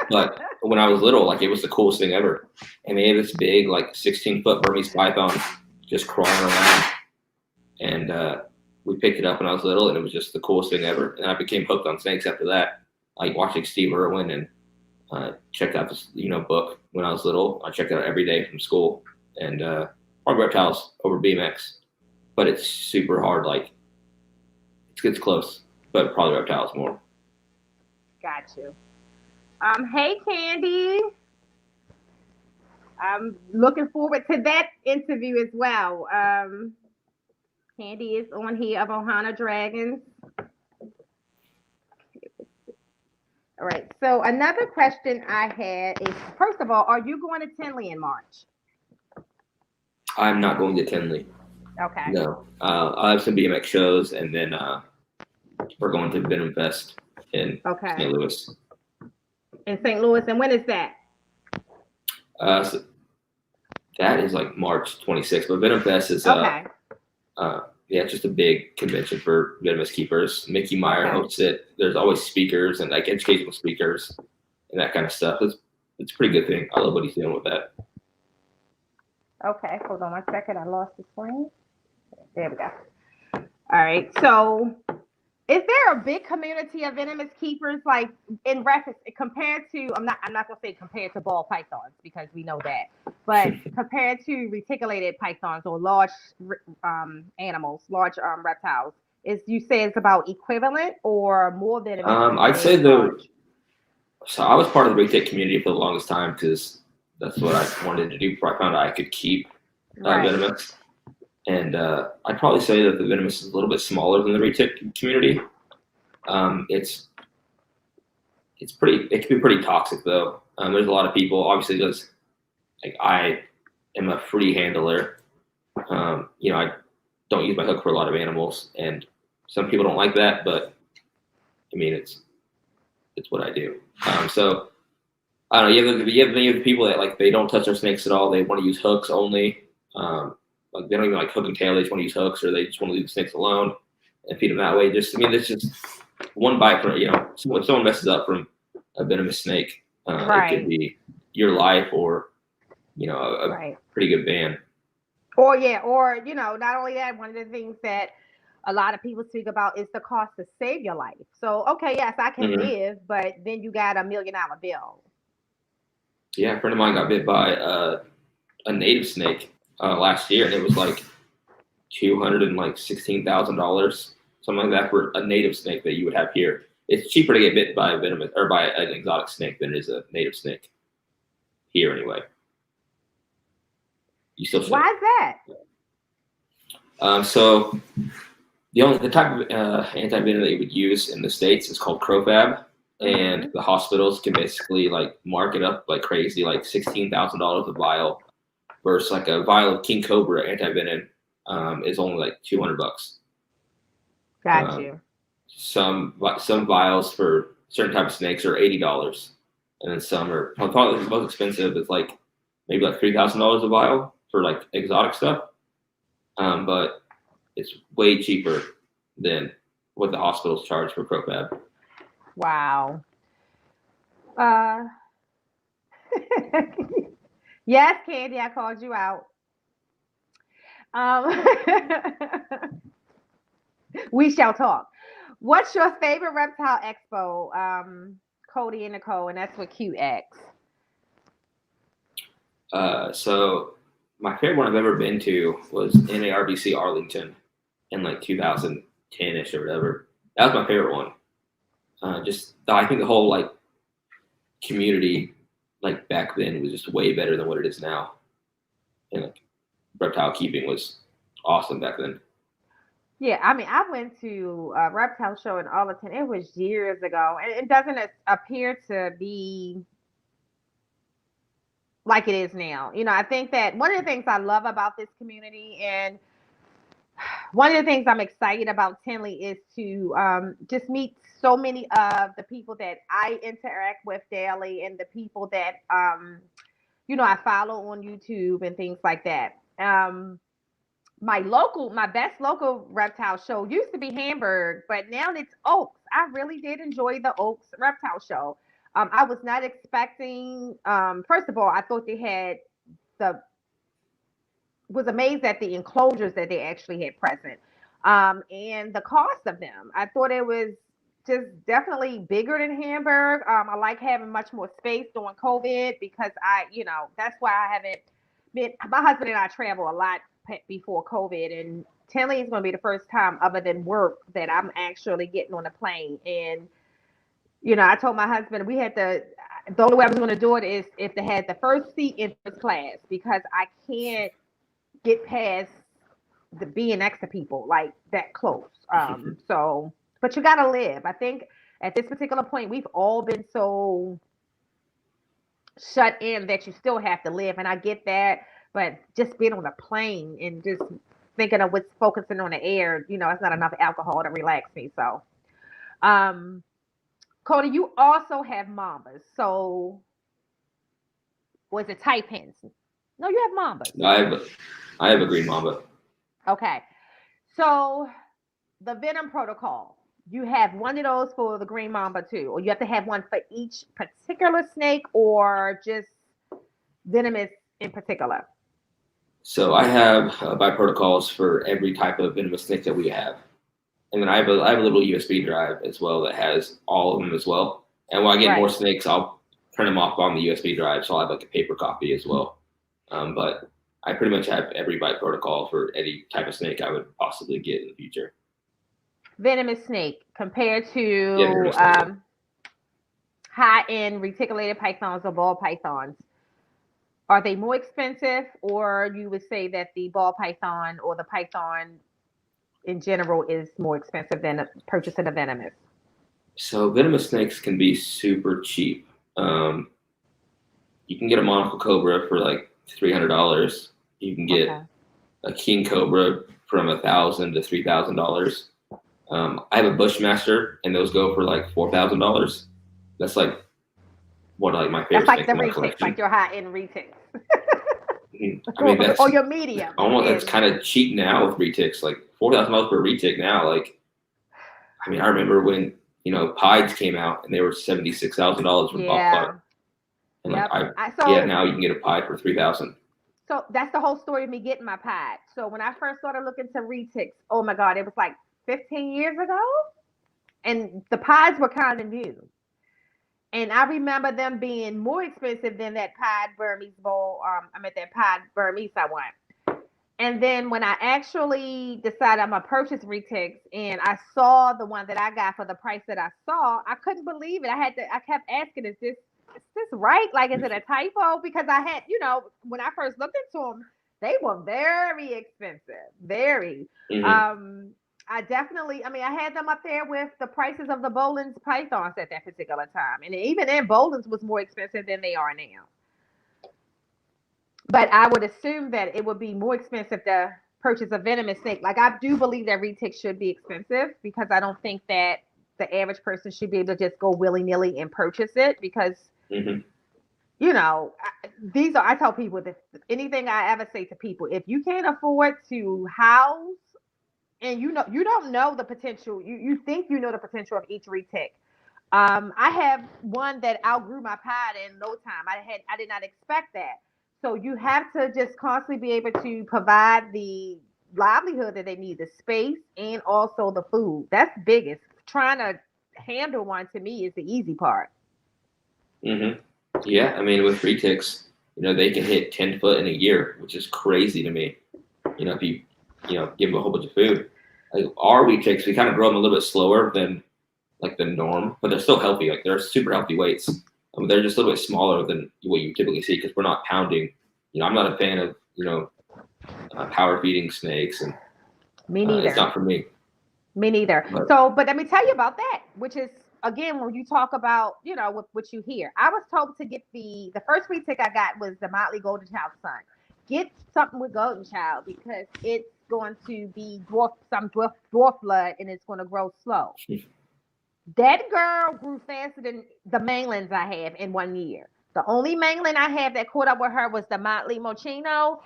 But when I was little, like it was the coolest thing ever. And they had this big, like 16-foot Burmese python just crawling around. And we picked it up when I was little, and it was just the coolest thing ever. And I became hooked on snakes after that. Like watching Steve Irwin and checked out this book when I was little. I checked it out every day from school. And probably reptiles over BMX, but it's super hard. Like it's close, but probably reptiles more. Got you. Hey, Candy. I'm looking forward to that interview as well. Candy is on here of Ohana Dragons. All right. So another question I had is, first of all, are you going to Tinley in March? I'm not going to Tinley. Okay. No. I'll have some BMX shows, and then we're going to Venom Fest in St. Louis. In St. Louis, and when is that? So that is like March 26th, but Venom Fest is it's just a big convention for venomous keepers. Mickey Meyer hosts it. There's always speakers and like educational speakers and that kind of stuff. It's a pretty good thing. I love what he's doing with that. Okay, hold on 1 second. I lost the screen. There we go. All right. So, is there a big community of venomous keepers, like in reference compared to? I'm not gonna say compared to ball pythons because we know that, but compared to reticulated pythons or large animals, large reptiles, you say it's about equivalent or more than? I'd say So I was part of the retic community for the longest time because that's what I wanted to do before I found out I could keep venomous. And I'd probably say that the venomous is a little bit smaller than the retic community. It can be pretty toxic though. There's a lot of people, obviously, because like I am a free handler. I don't use my hook for a lot of animals, and some people don't like that, but I mean it's what I do. So I don't know. You have people that like they don't touch their snakes at all. They want to use hooks only. Like they don't even like hook and tail. They just want to use hooks, or they just want to leave the snakes alone and feed them that way. It's just one bite from if someone messes up from a venomous snake, it could be your life or a pretty good ban. Or not only that, one of the things that a lot of people speak about is the cost to save your life. So okay, yes, I can live, but then you got $1 million bill. Yeah, a friend of mine got bit by a native snake last year, and it was like $216,000, something like that, for a native snake that you would have here. It's cheaper to get bit by a venomous or by an exotic snake than it is a native snake here, anyway. You still should. Why is that? So the type of anti-venom that you would use in the States is called crofab. And the hospitals can basically like mark it up like crazy, like $16,000 a vial, versus like a vial of King Cobra anti-venom is only like $200. Got you. Some vials for certain type of snakes are $80, and then some are probably the most expensive is like maybe like $3,000 a vial for like exotic stuff. But it's way cheaper than what the hospitals charge for crofab. Wow. Yes, Candy, I called you out. We shall talk. What's your favorite reptile expo? Cody and Nicole, and that's what QX. So my favorite one I've ever been to was NARBC Arlington in like 2010-ish or whatever. That was my favorite one. I think the whole like community like back then was just way better than what it is now. And like reptile keeping was awesome back then. Yeah, I mean, I went to a reptile show in Arlington. It was years ago, and it doesn't appear to be like it is now. I think that one of the things I love about this community, and one of the things I'm excited about Tinley, is to just meet so many of the people that I interact with daily, and the people that I follow on YouTube and things like that. My best local reptile show used to be Hamburg, but now it's Oaks. I really did enjoy the Oaks reptile show. I was not expecting. First of all, I thought they had the was amazed at the enclosures that they actually had present, and the cost of them. I thought it was just definitely bigger than Hamburg. I like having much more space during COVID because that's why I haven't been. My husband and I travel a lot before COVID, and Tinley is going to be the first time other than work that I'm actually getting on a plane. And I told my husband we had to. The only way I was going to do it is if they had the first seat in first class, because I can't get past the being next to people like that close. But you gotta live. I think at this particular point, we've all been so shut in that you still have to live, and I get that. But just being on a plane and just thinking of what's focusing on the air, it's not enough alcohol to relax me. So, Cody, you also have mambas. So, was it taipans? No, you have mambas. No, I have a green mamba. Okay. So the Venom Protocol, you have one of those for the green mamba too, or you have to have one for each particular snake, or just venomous in particular? So I have buy protocols for every type of venomous snake that we have, and then I have a little USB drive as well that has all of them as well. And when I get more snakes, I'll print them off on the USB drive, so I'll have like a paper copy as well. But I pretty much have every bite protocol for any type of snake I would possibly get in the future. Venomous snake compared to high-end reticulated pythons or ball pythons, are they more expensive, or you would say that the ball python or the python in general is more expensive than purchasing a venomous? So venomous snakes can be super cheap. You can get a monocle cobra for like $300. You can get a king cobra from $1,000 to $3,000. I have a bushmaster, and those go for like $4,000. That's like one of like my favorite. That's like the retics, like your high-end retics. I mean, that's or your medium. Almost that's kind of cheap now with retics. Like $4,000 for a retic now. Like, I mean, I remember when pieds came out and they were $76,000 from ballpark. And now you can get a pied for $3,000. So that's the whole story of me getting my pied. So when I first started looking to retics, oh my God, it was like 15 years ago, and the pieds were kind of new. And I remember them being more expensive than that pied Burmese bowl. That pied Burmese I want. And then when I actually decided I'm gonna purchase retics, and I saw the one that I got for the price that I saw, I couldn't believe it. I kept asking, is this right? Like, is it a typo? Because I had, when I first looked into them, they were very expensive, very. Mm-hmm. I had them up there with the prices of the Bolin's pythons at that particular time. And even then, Bolin's was more expensive than they are now. But I would assume that it would be more expensive to purchase a venomous snake. Like, I do believe that retics should be expensive, because I don't think that the average person should be able to just go willy-nilly and purchase it, because I tell people that anything I ever say to people, if you can't afford to house, and you don't know the potential, you think you know the potential of each retic. I have one that outgrew my pied in no time. I did not expect that. So you have to just constantly be able to provide the livelihood that they need, the space, and also the food. That's biggest. Trying to handle one, to me, is the easy part. Mm-hmm. Yeah, I mean, with retics, they can hit 10 foot in a year, which is crazy to me. If you give them a whole bunch of food. like our retics, we kind of grow them a little bit slower than like the norm, but they're still healthy. Like they're super healthy weights. They're just a little bit smaller than what you typically see because we're not pounding. I'm not a fan of power feeding snakes, and Me neither. it's not for me. Me neither. But let me tell you about that, which is again when you talk about what you hear. I was told to get the first retic I got was the Motley Golden Child son. Get something with Golden Child because it's going to be dwarf blood and it's going to grow slow. That girl grew faster than the mainlands I have in 1 year. The only mainland I have that caught up with her was the Motley Mochino,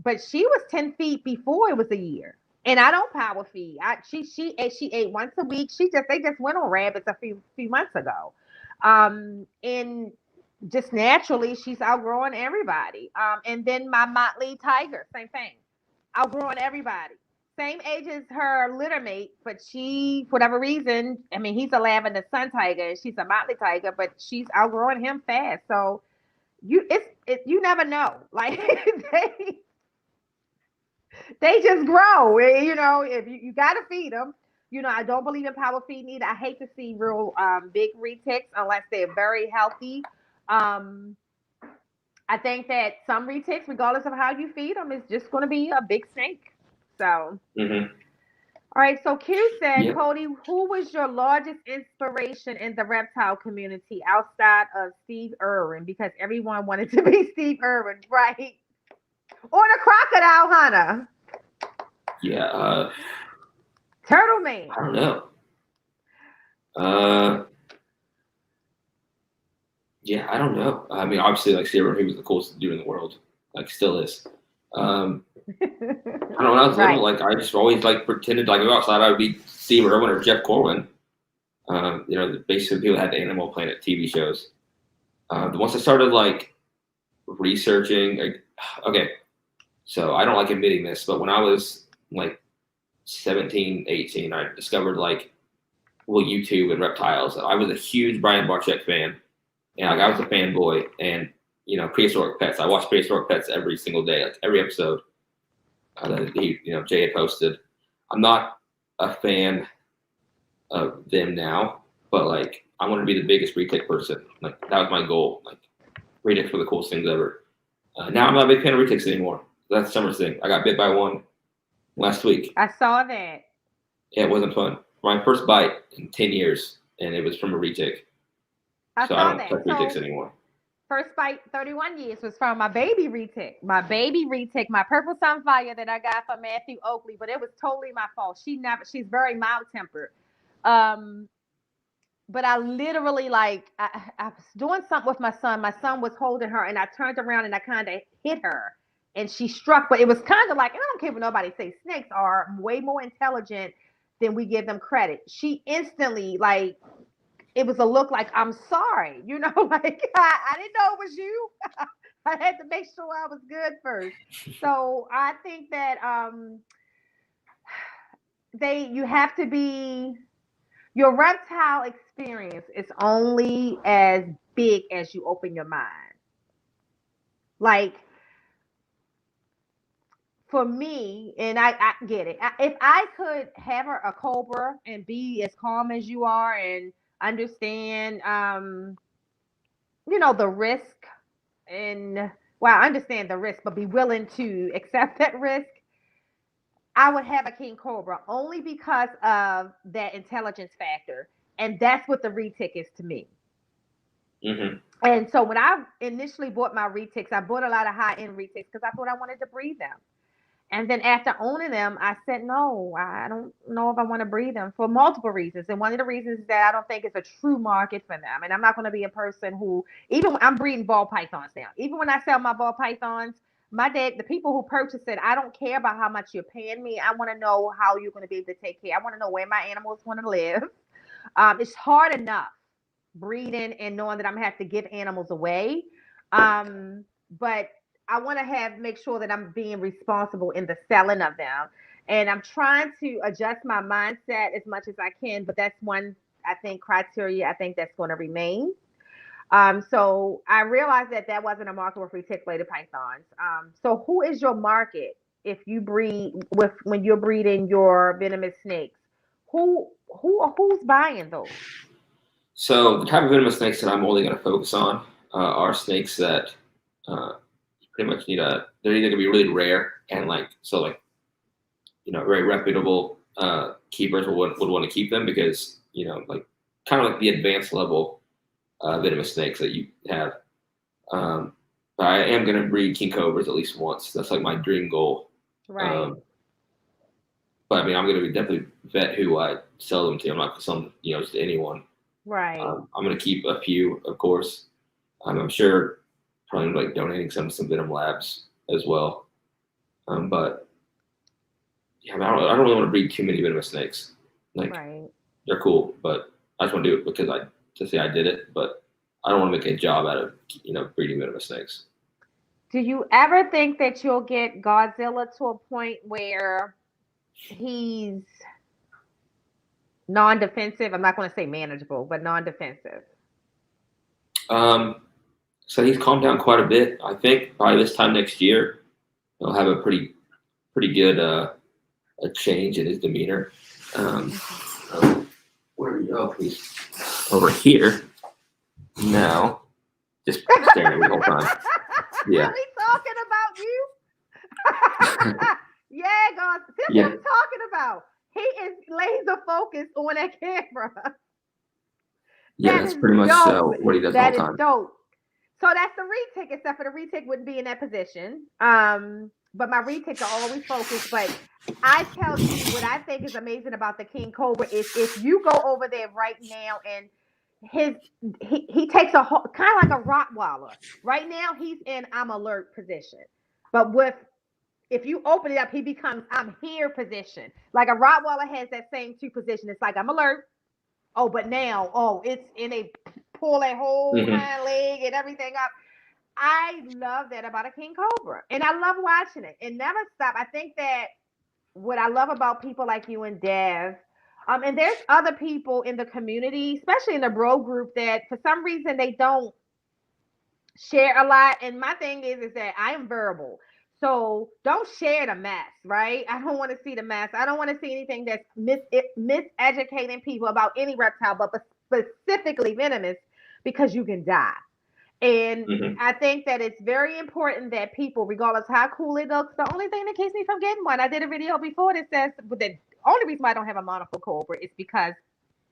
but she was 10 feet before it was a year. And I don't power feed. She ate once a week. They just went on rabbits a few months ago, and just naturally she's outgrowing everybody. And then my Motley Tiger, same thing, outgrowing everybody. Same age as her litter mate, but she, for whatever reason, I mean, he's a lavender sun tiger and she's a Motley tiger, but she's outgrowing him fast. So you never know. Like they just grow. If you got to feed them. I don't believe in power feeding either. I hate to see real big retics unless they're very healthy. I think that some retics, regardless of how you feed them, is just going to be a big snake. So, all right. So Q said, Cody, who was your largest inspiration in the reptile community outside of Steve Irwin? Because everyone wanted to be Steve Irwin, right? Or the crocodile hunter. Yeah. Turtle Man. I don't know. Yeah, I don't know. I mean, obviously, like Steve Irwin, he was the coolest dude in the world. Like, still is. I don't know. When I was little, like I just always like pretended like go outside. I would be Steve Irwin or Jeff Corwin. Basically people had the Animal Planet TV shows. Once I started like researching, okay, so I don't like admitting this, but when I was like 17, 18, I discovered YouTube and Reptiles. I was a huge Brian Barczyk fan, and I was a fanboy. And Prehistoric Pets. I watched Prehistoric Pets every single day, like every episode that Jay had posted. I'm not a fan of them now, but like I want to be the biggest retic person. Like that was my goal. Like retics were the coolest things ever. Now I'm not a big fan of retics anymore. That's Summer's thing. I got bit by one last week. I saw that. Yeah, it wasn't fun. My first bite in 10 years, and it was from a retic. I don't touch retics anymore. First bite, 31 years, was from my baby retic. My purple sunfire that I got from Matthew Oakley, but it was totally my fault. She's very mild tempered. But I literally I was doing something with my son. My son was holding her, and I turned around and I kind of hit her, and she struck. But it was kind of like, and I don't care what nobody say, snakes are way more intelligent than we give them credit. She instantly it was a look like, I'm sorry, I didn't know it was you. I had to make sure I was good first. So I think that you have to be, your reptile experience is only as big as you open your mind. Like for me, and I get it. If I could have a cobra and be as calm as you are and understand the risk, and I understand the risk, but be willing to accept that risk, I would have a king cobra only because of that intelligence factor, and that's what the retic is to me. And so when I initially bought my retics, I bought a lot of high-end retics because I thought I wanted to breed them. And then after owning them, I said, no, I don't know if I want to breed them for multiple reasons. And one of the reasons is that I don't think it's a true market for them. And I'm not going to be a person who, even when I'm breeding ball pythons now, even when I sell my ball pythons, the people who purchase it, I don't care about how much you're paying me. I want to know how you're going to be able to take care. I want to know where my animals want to live. It's hard enough breeding and knowing that I'm going to have to give animals away. But I want to make sure that I'm being responsible in the selling of them. And I'm trying to adjust my mindset as much as I can, but that's one, I think, criteria I think that's going to remain. So I realized that wasn't a market with reticulated pythons. So who is your market if you breed with when you're breeding your venomous snakes? Who's buying those? So the type of venomous snakes that I'm only going to focus on are snakes that pretty much they're either going to be really rare and very reputable keepers would want to keep them because kind of like the advanced level venomous snakes that you have. But I am going to breed king cobras at least once. That's like my dream goal. Right. But I mean, I'm going to definitely vet who I sell them to. I'm not going to sell them, just to anyone. Right. I'm going to keep a few, of course. I'm sure probably like donating some Venom Labs as well. But yeah, I don't really want to breed too many venomous snakes. Right. They're cool, but I just want to do it because to say I did it. But I don't want to make a job out of breeding venomous snakes. Do you ever think that you'll get Godzilla to a point where he's non-defensive? I'm not going to say manageable, but non-defensive. So he's calmed down quite a bit. I think by this time next year, he'll have a pretty good a change in his demeanor. Where are you? Oh, he's over here now, just staring at me the whole time. Yeah. Are we talking about you? Yeah, God, this is what I'm talking about. He is laser focused on that camera. Yeah, that's pretty much what he does all the time. Dope. So that's the retic, except for the retic wouldn't be in that position. But my retics are always focused. But I tell you what I think is amazing about the King Cobra is if you go over there right now and he takes a whole, kind of like a Rottweiler. Right now he's in I'm alert position. But if you open it up, he becomes I'm here position. Like a Rottweiler has that same two position. It's like I'm alert. Oh, but now, it's in a pull that whole hind leg and everything up. I love that about a King Cobra. And I love watching it. It never stops. I think that what I love about people like you and Dev, and there's other people in the community, especially in the bro group, that for some reason they don't share a lot. And my thing is that I am verbal. So don't share the mess, right? I don't want to see the mess. I don't want to see anything that's miseducating people about any reptile, but specifically venomous, because you can die. And I think that it's very important that people, regardless how cool it looks, the only thing that keeps me from getting one, I did a video before that says the only reason why I don't have a monocle cobra is because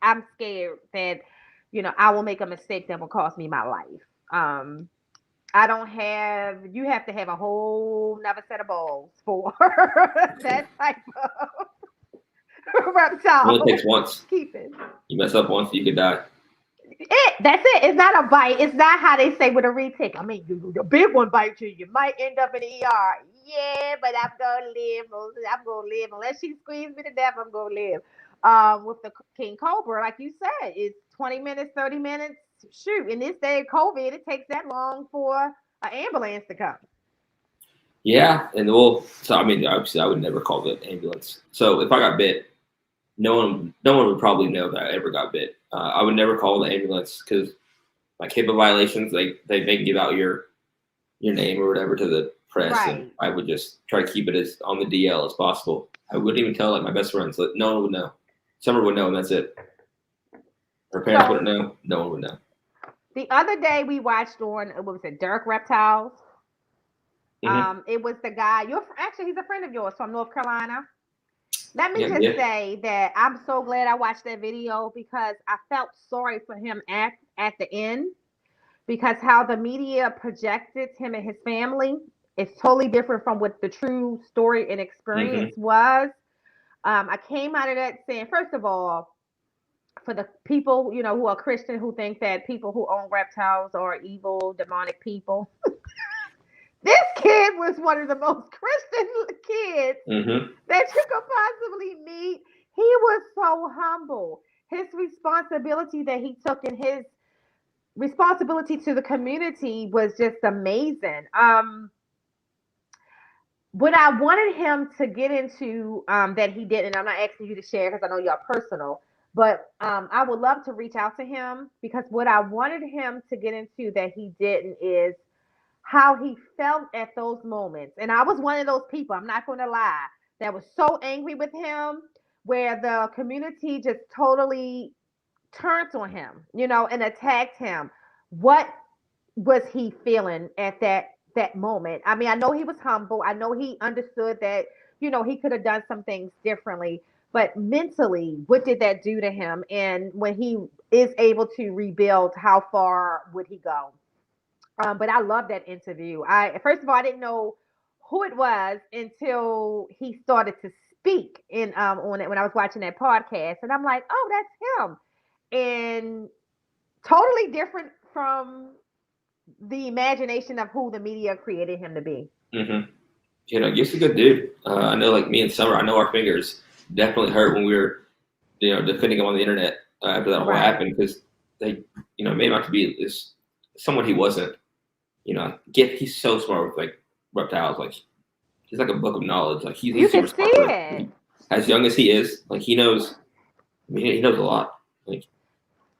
I'm scared that, I will make a mistake that will cost me my life. You have to have a whole another set of balls for that type of reptile. It only takes once. Keep it. You mess up once, you could die. That's it. It's not a bite. It's not how they say with a retic. I mean, the big one bites you. You might end up in the ER. Yeah, but I'm gonna live. I'm gonna live unless she squeezes me to death. I'm gonna live. With the King Cobra, like you said, it's 20 minutes, 30 minutes. Shoot, in this day of COVID, it takes that long for an ambulance to come. Yeah, and so I mean, obviously, I would never call the ambulance. So if I got bit, no one would probably know that I ever got bit. I would never call the ambulance because like HIPAA violations, they can give out your name or whatever to the press, and I would just try to keep it as on the DL as possible. I wouldn't even tell like my best friends. No one would know. Summer would know, and that's it. Her parents wouldn't know. No one would know. The other day we watched on what was it, Dirk Reptiles. It was the guy. He's a friend of yours from North Carolina. Let me say that I'm so glad I watched that video because I felt sorry for him at the end, because how the media projected him and his family is totally different from what the true story and experience was. I came out of that saying, first of all, for the people, who are Christian, who think that people who own reptiles are evil, demonic people. This kid was one of the most Christian kids that you could possibly meet. He was so humble. His responsibility that he took and his responsibility to the community was just amazing. What I wanted him to get into that he didn't, and I'm not asking you to share because I know y'all personal, but I would love to reach out to him, because what I wanted him to get into that he didn't is how he felt at those moments. And I was one of those people, I'm not going to lie, that was so angry with him, where the community just totally turned on him, and attacked him. What was he feeling at that moment? I mean, I know he was humble. I know he understood that, he could have done some things differently. But mentally, what did that do to him? And when he is able to rebuild, how far would he go? But I love that interview. I First of all, I didn't know who it was until he started to speak in on it when I was watching that podcast, and I'm like, oh, that's him, and totally different from the imagination of who the media created him to be. Mm-hmm. He's a good dude. I know, like me and Summer, I know our fingers definitely hurt when we were, defending him on the internet after that whole happened, because they, made him out to be this someone he wasn't. He's so smart with like reptiles. Like he's like a book of knowledge. Like he's super smart. As young as he is, like he knows. I mean, he knows a lot. Like,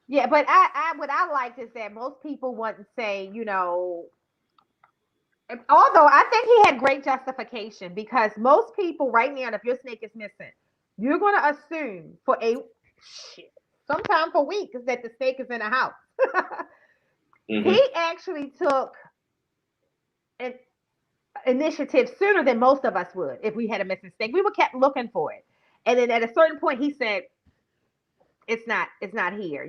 yeah, but I what I liked is that most people wouldn't say, although I think he had great justification, because most people right now, if your snake is missing, you're going to assume for sometime for weeks that the snake is in a house. mm-hmm. He actually took an initiative sooner than most of us would. If we had a missing snake, we would kept looking for it, and then at a certain point, he said, "It's not here."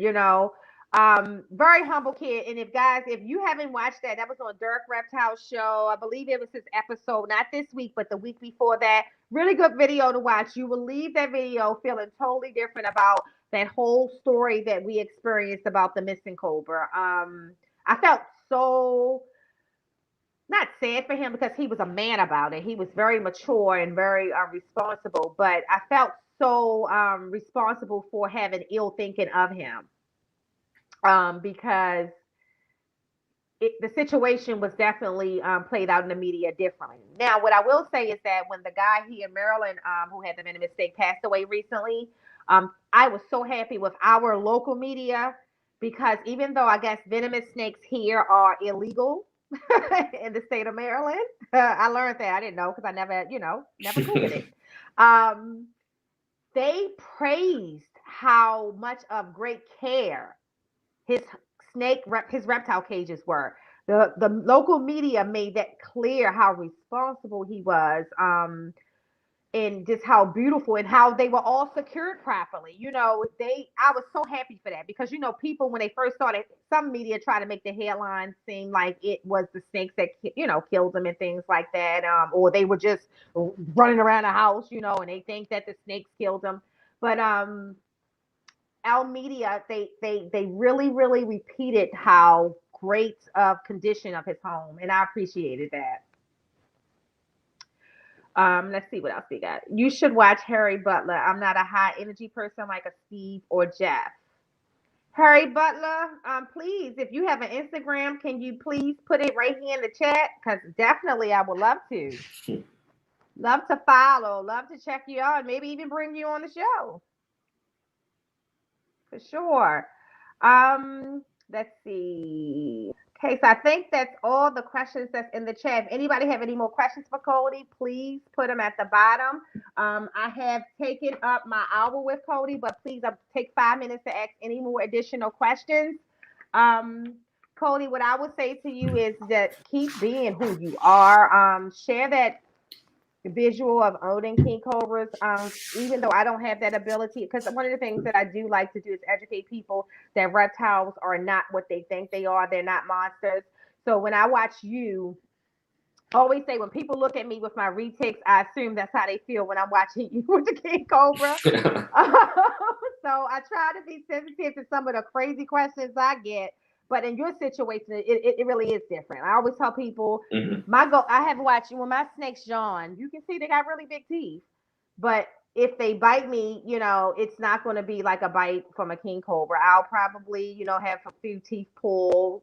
Very humble kid. And if you haven't watched that was on Dirk Reptile's show. I believe it was his episode, not this week, but the week before that. Really good video to watch. You will leave that video feeling totally different about that whole story that we experienced about the missing cobra. I felt so not sad for him, because he was a man about it. He was very mature and very responsible, but I felt so responsible for having ill thinking of him, because the situation was definitely played out in the media differently. Now, what I will say is that when the guy here in Maryland, who had the venomous snake, passed away recently, I was so happy with our local media, because even though I guess venomous snakes here are illegal in the state of Maryland, I learned that. I didn't know, because I never Googled it. They praised how much of great care his his reptile cages were. The local media made that clear, how responsible he was, and just how beautiful, and how they were all secured properly. I was so happy for that, because people, when they first started, some media tried to make the headline seem like it was the snakes that killed them and things like that, or they were just running around the house, and they think that the snakes killed them. But our media, they really, really repeated how great of condition of his home, and I appreciated that. Let's see what else we got. You should watch Harry Butler. I'm not a high energy person like a Steve or Jeff. Harry Butler, please, if you have an Instagram, can you please put it right here in the chat? Because definitely I would love to. Love to follow, love to check you out, and maybe even bring you on the show. For sure. Let's see. Okay, so I think that's all the questions that's in the chat. If anybody have any more questions for Cody, please put them at the bottom. I have taken up my hour with Cody, but please take 5 minutes to ask any more additional questions. Cody, what I would say to you is that keep being who you are. Share that visual of owning king cobras, even though I don't have that ability, because one of the things that I do like to do is educate people that reptiles are not what they think they are. They're not monsters. So when I watch you, I always say, when people look at me with my retics, I assume that's how they feel when I'm watching you with the king cobra. So I try to be sensitive to some of the crazy questions I get. But in your situation, it really is different. I always tell people, I have watched, when my snakes yawn, you can see they got really big teeth. But if they bite me, it's not going to be like a bite from a king cobra. I'll probably, have a few teeth pulled,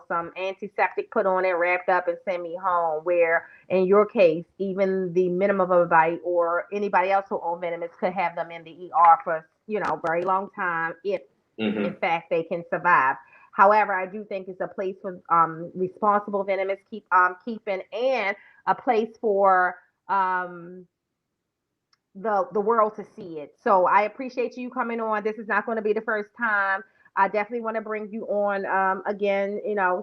some antiseptic put on it, wrapped up, and send me home. Where in your case, even the minimum of a bite, or anybody else who owns venomous, could have them in the ER for, very long time, if in fact they can survive. However, I do think it's a place for responsible venomous keeping, and a place for the world to see it. So I appreciate you coming on. This is not going to be the first time. I definitely want to bring you on again,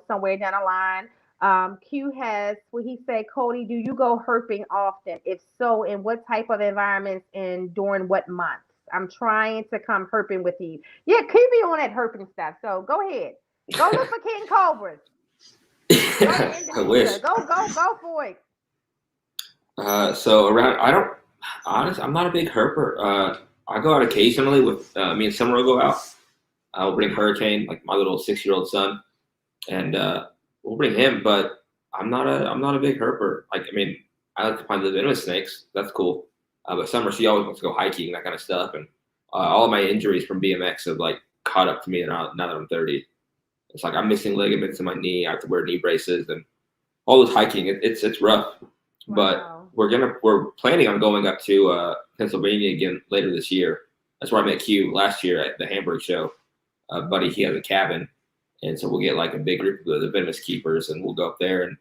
somewhere down the line. Q has what he said, Cody, do you go herping often? If so, in what type of environments and during what months? I'm trying to come herping with you. Yeah, keep me on that herping stuff. So go ahead. Go look for King Cobras. Go to I wish. Indonesia. Go for it. So around, I don't, honestly, I'm not a big herper. I go out occasionally with me and Summer will go out. I'll bring Hurricane, like my little 6-year-old son, and we'll bring him. But I'm not a big herper. Like, I mean, I like to find the venomous snakes. That's cool. But Summer, she always wants to go hiking, that kind of stuff. And all of my injuries from BMX have like caught up to me now that I'm 30. It's like I'm missing ligaments in my knee. I have to wear knee braces and all this hiking. It's rough. Wow. But we're planning on going up to Pennsylvania again later this year. That's where I met Q last year at the Hamburg show. Buddy, he has a cabin, and so we'll get like a big group of the venomous keepers, and we'll go up there. And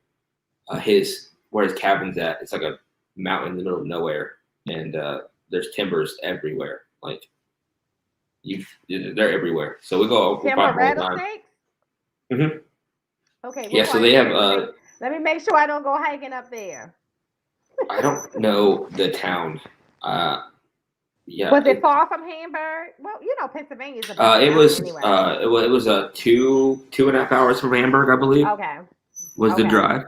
where his cabin's at, it's like a mountain in the middle of nowhere, and there's timbers everywhere. Like they're everywhere. So we go. We Timber find all the time. rattlesnakes? Mm-hmm. Okay. Yeah. So they have. Let me make sure I don't go hiking up there. I don't know the town. Yeah. Was it far from Hamburg? Well, Pennsylvania is a big It was. anyway. It was 2.5 hours from Hamburg, I believe. Okay. Was the drive.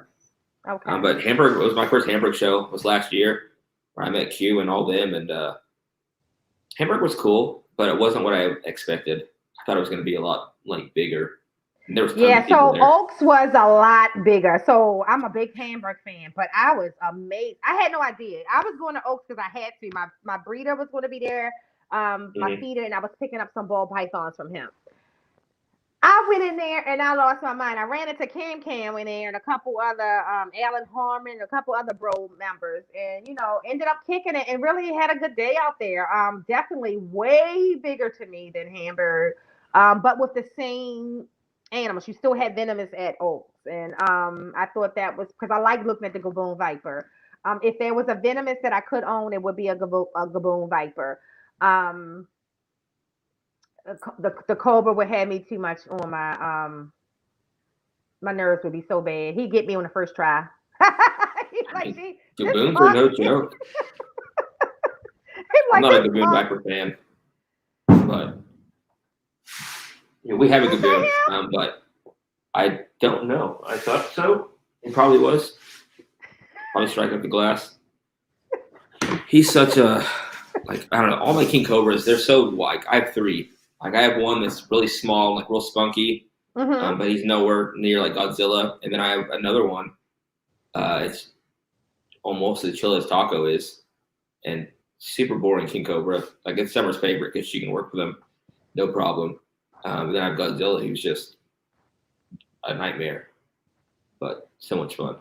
Okay. But Hamburg was my first Hamburg show. Was last year, where I met Q and all them, and Hamburg was cool, but it wasn't what I expected. I thought it was going to be a lot like bigger. And there was tons of people so there. Oaks was a lot bigger. So I'm a big Hamburg fan, but I was amazed. I had no idea. I was going to Oaks because I had to. My breeder was going to be there, my feeder, and I was picking up some ball pythons from him. I went in there and I lost my mind. I ran into Cam in there and a couple other Alan Harmon, a couple other bro members, and ended up kicking it and really had a good day out there. Definitely way bigger to me than Hamburg, but with the same animals. You still had venomous at Oaks, and I thought that was because I like looking at the Gaboon Viper. If there was a venomous that I could own, it would be a Gaboon Viper. The Cobra would have me too much on my nerves would be so bad. He'd get me on the first try. He's like, Gaboons are no joke. I'm not a Gaboon Viper fan, but we have a Gaboon, but I don't know. I thought so. It probably was. Probably striking up the glass. He's such a I don't know. All my King Cobras, they're so like I have 3. Like I have one that's really small, like real spunky, but he's nowhere near like Godzilla. And then I have another one. It's almost as chill as Taco is, and super boring King Cobra. Like it's Summer's favorite because she can work with him, no problem. Then I have Godzilla, who's just a nightmare, but so much fun.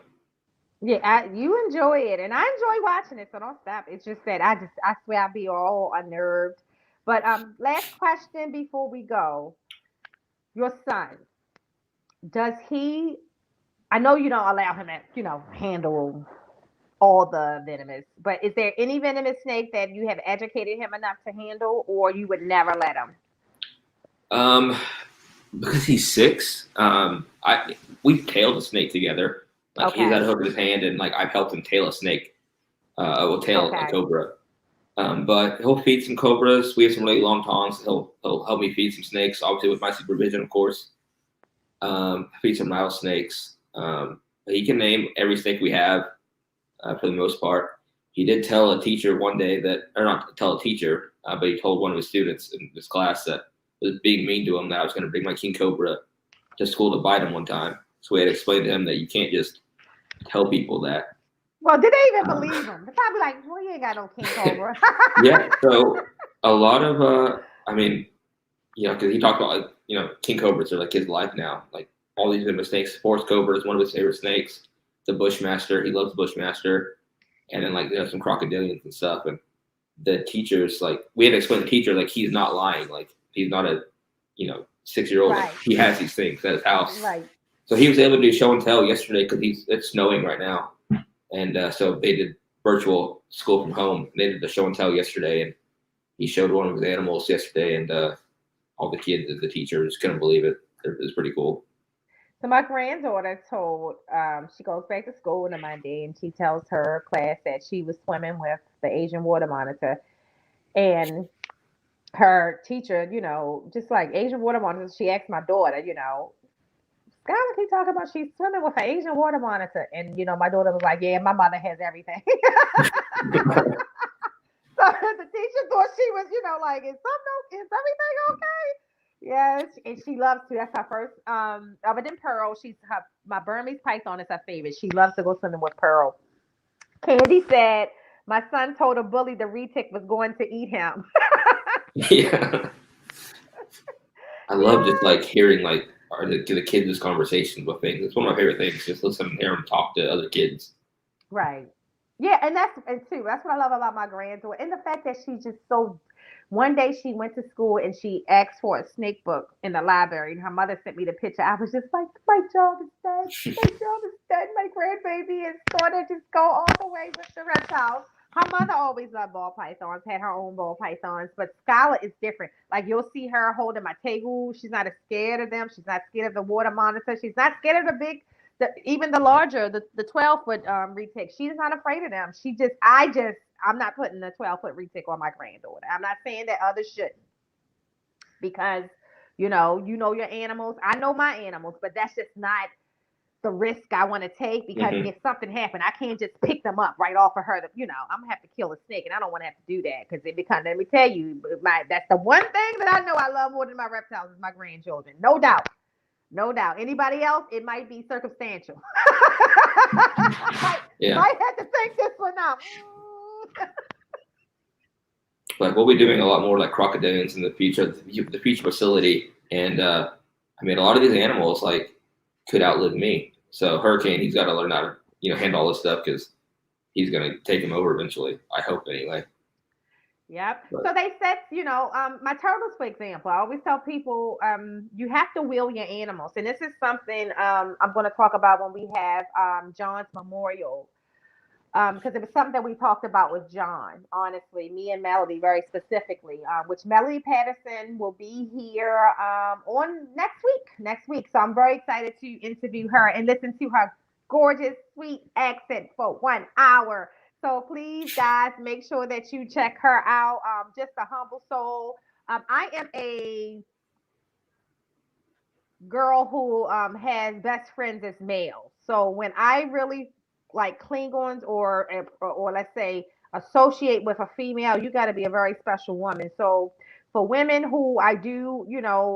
Yeah, you enjoy it, and I enjoy watching it, so don't stop. It's just that I swear I'll be all unnerved. But last question before we go. Your son, does he, I know you don't allow him to, handle all the venomous, but is there any venomous snake that you have educated him enough to handle, or you would never let him? Because he's 6, we've tailed a snake together. Like he's had a hook in his hand, and like I've helped him tail a snake. A cobra. But he'll feed some cobras. We have some really long tongs. He'll help me feed some snakes, obviously with my supervision, of course. Feed some rattlesnakes. He can name every snake we have for the most part. He did tell a teacher one day or not tell a teacher, but he told one of his students in this class that was being mean to him that I was going to bring my King Cobra to school to bite him one time. So we had to explain to him that you can't just tell people that. Well, did they even believe him? They're probably like, well, you ain't got no King Cobra. Yeah, so a lot of, because he talked about, King Cobras are like his life now. Like all these venomous snakes. Forest Cobra is one of his favorite snakes. The Bushmaster, he loves Bushmaster. And then some crocodilians and stuff. And the teachers, we had to explain to the teacher, he's not lying. Like he's not 6-year-old. Like, Right. he has these things at his house. Right. So he was able to do show and tell yesterday because it's snowing right now, and so they did virtual school from home. They did the show and tell yesterday, and he showed one of his animals yesterday, and all the kids and the teachers couldn't believe it. It was pretty cool. So my granddaughter told, she goes back to school on a Monday, and she tells her class that she was swimming with the Asian water monitor, and her teacher, just like Asian water monitor, she asked my daughter, Skylar keep talking about she's swimming with an Asian water monitor, and my daughter was like, "Yeah, my mother has everything." So the teacher thought she was, like, is everything okay? Yes, and she loves to. That's her first. Other than Pearl, my Burmese python is her favorite. She loves to go swimming with Pearl. Candy said my son told a bully the retic was going to eat him. Yeah, I love just Yeah. like hearing like the kids' conversations with things. It's one of my favorite things. Just listen and hear them talk to other kids. Right. Yeah, that's what I love about my granddaughter, and the fact that she's just so. One day she went to school and she asked for a snake book in the library, and her mother sent me the picture. I was just like, my job is done. My job is done. My grandbaby is going to just go all the way with the reptiles. Her mother always loved ball pythons, had her own ball pythons, but Skylar is different. Like, you'll see her holding my tegu. She's not as scared of them. She's not scared of the water monitor. She's not scared of even the larger, the 12-foot retic. She's not afraid of them. I'm not putting the 12-foot retic on my granddaughter. I'm not saying that others shouldn't, because you know your animals. I know my animals, but that's just not the risk I want to take, because Hmm. if something happened, I can't just pick them up right off of her. I'm gonna have to kill a snake, and I don't want to have to do that, because it becomes. Let me tell you, that's the one thing that I know I love more than my reptiles is my grandchildren, no doubt. No doubt. Anybody else, it might be circumstantial. might, Yeah, might have to think this one out. like we'll be doing a lot more like crocodilians in the future, the future facility, and I mean a lot of these animals like could outlive me. So Hurricane, he's got to learn how to handle all this stuff because he's gonna take him over eventually. I hope anyway. Yep. But So they said, my turtles, for example, I always tell people, you have to will your animals. And this is something I'm going to talk about when we have John's memorial, because it was something that we talked about with John, honestly, me and Melody very specifically, which Melody Patterson will be here on next week. Next week. So I'm very excited to interview her and listen to her gorgeous, sweet accent for 1 hour. So please, guys, make sure that you check her out. Just a humble soul. I am a girl who has best friends as males. So when I really like Klingons, or let's say associate with a female, you got to be a very special woman. So for women who I do,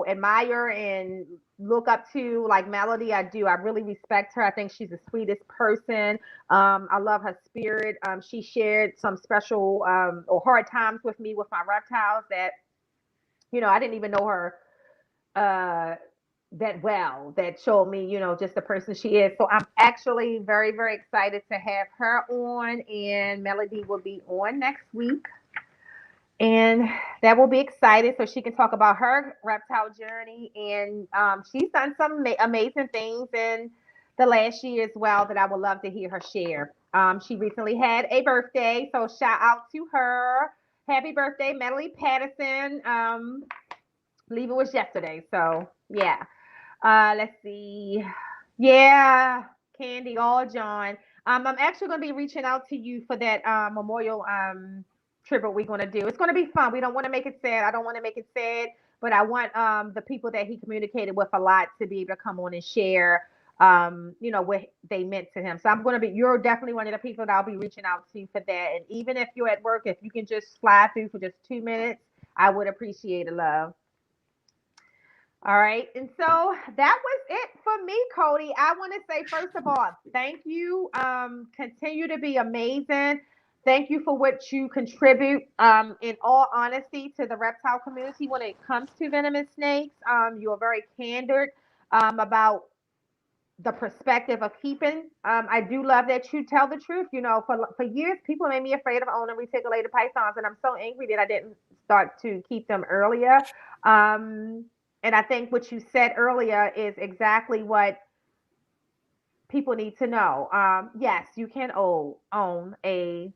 admire and look up to, like Melody, I do. I really respect her. I think she's the sweetest person. I love her spirit. She shared some special or hard times with me with my reptiles that I didn't even know her uh that well, that showed me, just the person she is. So I'm actually very, very excited to have her on, and Melody will be on next week. And that will be excited so she can talk about her reptile journey. And she's done some amazing things in the last year as well that I would love to hear her share. She recently had a birthday, so shout out to her. Happy birthday, Melody Patterson. I believe it was yesterday. So yeah. Let's see. Yeah, Candy, all John. I'm actually going to be reaching out to you for that memorial tribute we're going to do. It's going to be fun. We don't want to make it sad. I don't want to make it sad, but I want the people that he communicated with a lot to be able to come on and share, what they meant to him. So you're definitely one of the people that I'll be reaching out to for that. And even if you're at work, if you can just slide through for just 2 minutes, I would appreciate it, love. All right. And so that was it for me, Cody. I want to say, first of all, thank you. Continue to be amazing. Thank you for what you contribute, in all honesty, to the reptile community when it comes to venomous snakes. You are very candid about the perspective of keeping. I do love that you tell the truth. For years, people made me afraid of owning reticulated pythons, and I'm so angry that I didn't start to keep them earlier. Um, And I think what you said earlier is exactly what people need to know. Yes, you can own a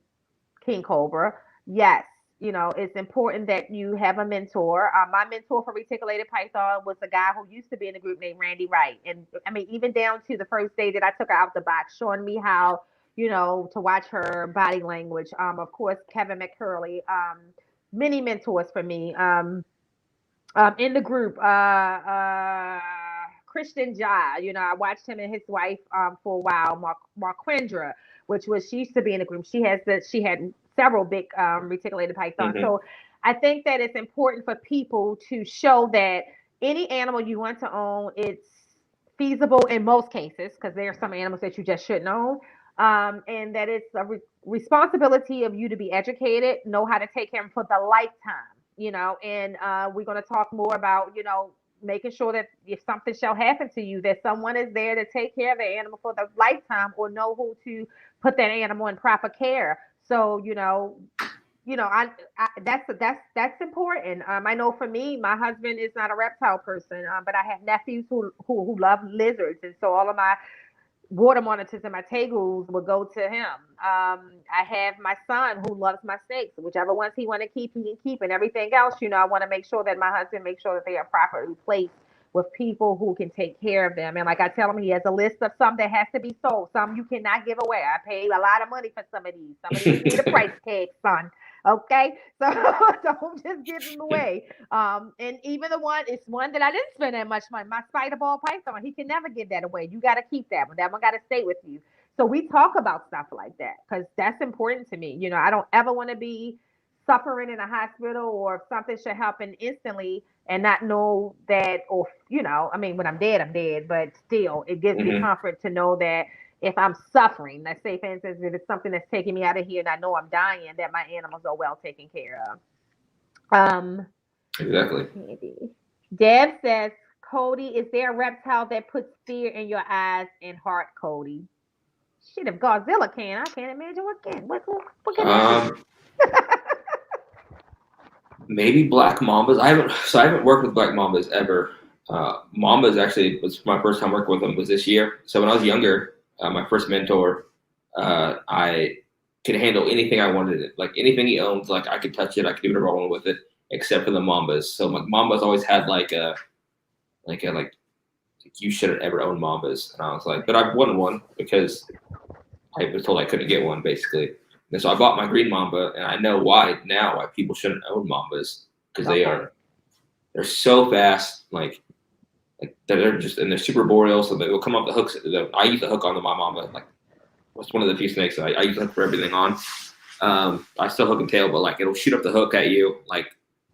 King Cobra. Yes, it's important that you have a mentor. My mentor for Reticulated Python was a guy who used to be in the group named Randy Wright. And I mean, even down to the first day that I took her out the box, showing me how, to watch her body language. Of course, Kevin McCurley, many mentors for me. In the group, Christian Ja, I watched him and his wife for a while, Marquindra, which was she used to be in the group. She had several big reticulated pythons. Mm-hmm. So I think that it's important for people to show that any animal you want to own, it's feasible in most cases, because there are some animals that you just shouldn't own. And that it's a responsibility of you to be educated, know how to take care of them for the lifetime, and we're going to talk more about, making sure that if something shall happen to you, that someone is there to take care of the animal for the lifetime, or know who to put that animal in proper care. So, that's important. I know for me, my husband is not a reptile person, but I have nephews who love lizards, and so all of my water monitors and my tegus will go to him. I have my son who loves my snakes. Whichever ones he want to keep, he can keep, and everything else, I want to make sure that my husband makes sure that they are properly placed with people who can take care of them. And like I tell him, he has a list of some that has to be sold. Some you cannot give away. I pay a lot of money for some of these. Some of these need a price tag, son. Okay, so don't just give them away. And even it's one that I didn't spend that much money. My spider ball python, he can never give that away. You got to keep that one. That one got to stay with you. So we talk about stuff like that because that's important to me. I don't ever want to be suffering in a hospital, or if something should happen instantly and not know that, or I mean, when I'm dead, but still, it gives me Mm-hmm. comfort to know that if I'm suffering, let's say, for instance, if it's something that's taking me out of here and I know I'm dying, that my animals are well taken care of. Exactly. Deb says, Cody, is there a reptile that puts fear in your eyes and heart, Cody? Shit, if Godzilla can, I can't imagine what can. What can that be? Maybe black mambas. I haven't worked with black mambas ever. Mambas actually was my first time working with them was this year. So when I was younger, my first mentor, I could handle anything I wanted. Like anything he owns, like I could touch it, I could do whatever I wanted with it, except for the mambas. So like mambas always had like you shouldn't ever own mambas, and I was like, but I wanted one because I was told I couldn't get one basically. And so I bought my green mamba, and I know why people shouldn't own mambas, because they're so fast, like they're just, and they're super boreal, so they will come up the hooks. I use the hook on my mamba, like it's one of the few snakes that I use the hook for everything on. I still hook and tail, but like it'll shoot up the hook at you like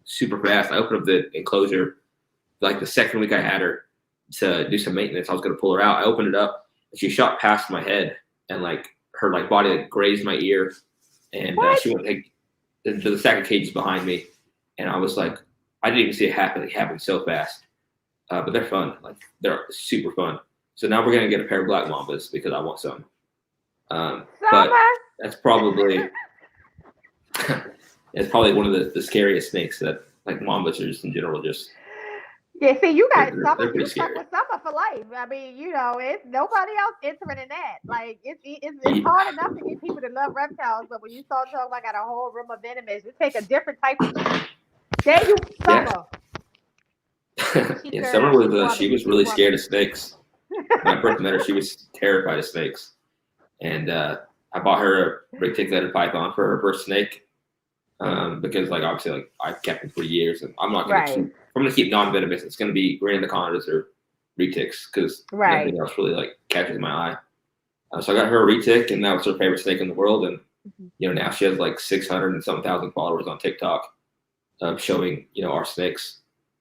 super fast. I opened up the enclosure like the second week I had her to do some maintenance. I was gonna pull her out. I opened it up, and she shot past my head, and like her like body like grazed my ear, and she went like into the stack of cages behind me, and I was like, I didn't even see it happen. It happened so fast, but they're fun. Like they're super fun. So now we're gonna get a pair of black mambas because I want some. But that's probably it's probably one of the scariest snakes that like mambas are just in general just. Yeah, see, you got They're pretty scary. With summer for life. I mean, it's nobody else entering in that. Like, it's hard enough to get people to love reptiles, but when you start talking about, I got a whole room of venomous, you take a different type of. There you, Summer. Yeah, Summer was she was really scared of snakes. When I first met her, she was terrified of snakes, and I bought her a reticulated python for her first snake. Because like obviously like I've kept them for years, and I'm not gonna keep. I'm gonna keep non-venomous. It's gonna be gray anacondas or retics because nothing else really like catches my eye. So I got her a retic, and that was her favorite snake in the world. And now she has like 600 and some thousand followers on TikTok, showing our snakes.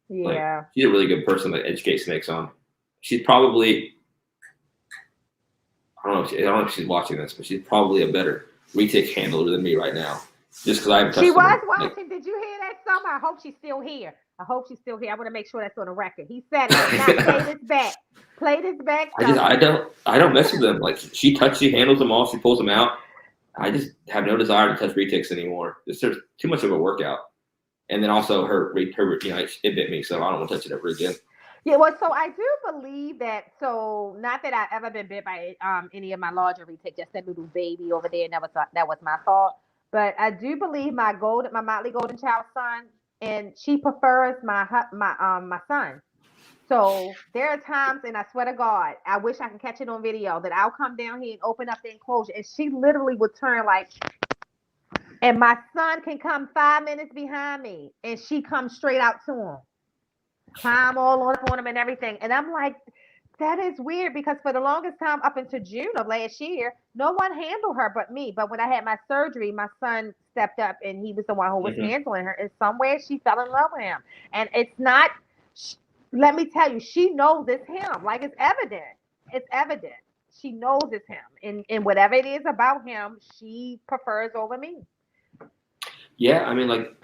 Yeah, like, she's a really good person to educate snakes on. She's probably I don't know if she's watching this, but she's probably a better retic handler than me right now. Just because I she was watching. Did you hear that, Summer? I hope she's still here. I want to make sure that's on the record. He said it. Not play this back. Play this back. I don't mess with them. Like she handles them all. She pulls them out. I just have no desire to touch retics anymore. There's too much of a workout. And then also her it bit me, so I don't want to touch it ever again. Yeah, well, so I do believe that. So not that I've ever been bit by any of my larger retics, just that little baby over there. And that was my fault. But I do believe my Motley Golden Child son, and she prefers my son. So there are times, and I swear to God, I wish I could catch it on video, that I'll come down here and open up the enclosure, and she literally would turn like, and my son can come 5 minutes behind me, and she comes straight out to him, climb all up on him and everything. And I'm like, that is weird, because for the longest time, up until June of last year, no one handled her but me. But when I had my surgery, my son stepped up, and he was the one who was handling her. And somewhere she fell in love with him. And it's not, let me tell you, she knows it's him. Like, it's evident. It's evident. She knows it's him. And whatever it is about him, she prefers over me. Yeah, I mean, like,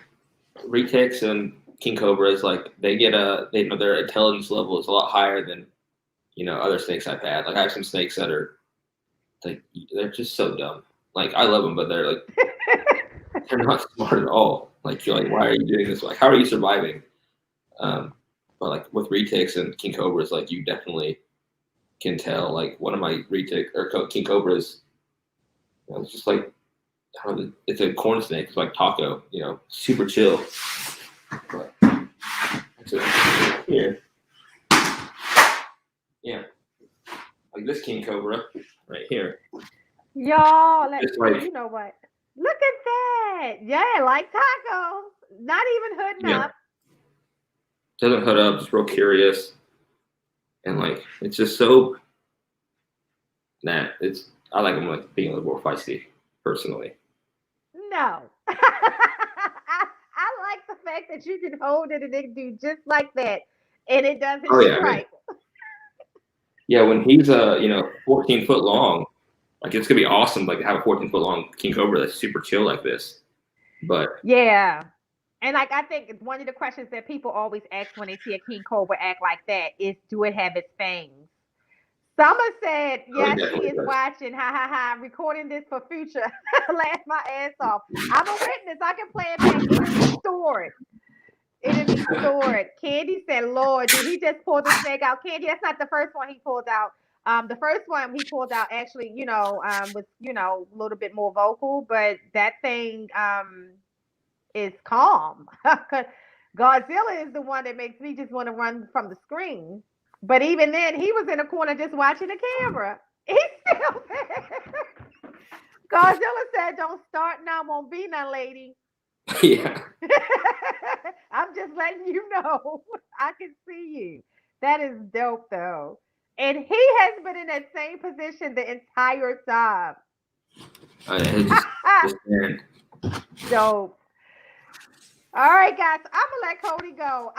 retics and king cobras, like, they know their intelligence level is a lot higher than, other snakes I've had. Like, I have some snakes that are, like, they're just so dumb. Like, I love them, but they're like, they're not smart at all. Like, you're like, why are you doing this? Like, how are you surviving? But like with retics and king cobras, like, you definitely can tell. Like, one of my king cobras, it's just like, it's a corn snake. It's like taco, super chill. But here, yeah, like this king cobra right here. Y'all, you know what? Look at that. Yeah, like taco. Not even hooding up. Doesn't hood up. Just real curious, and like, it's just so. I like them, like, being a little more feisty, personally. No. I like the fact that you can hold it and it can do just like that, and it doesn't strike. Yeah, when he's 14 foot long, like, it's gonna be awesome, like, to have a 14-foot long king cobra that's super chill like this. But yeah, and like, I think one of the questions that people always ask when they see a king cobra act like that is, do it have its fangs? Summer said, yes, she is watching. Ha ha ha. I'm recording this for future. Laugh my ass off. I'm a witness. I can play it back. It'll be stored. It'll be stored. Candy said, Lord, did he just pull the snake out? Candy, that's not the first one he pulled out. The first one he pulled out actually, was, a little bit more vocal, but that thing is calm. Godzilla is the one that makes me just want to run from the screen. But even then, he was in a corner just watching the camera. He's still there. Godzilla said, don't start now, won't be none, lady. Yeah. I'm just letting you know. I can see you. That is dope, though. And he has been in that same position the entire time. Dope. All right, guys. I'm gonna let Cody go.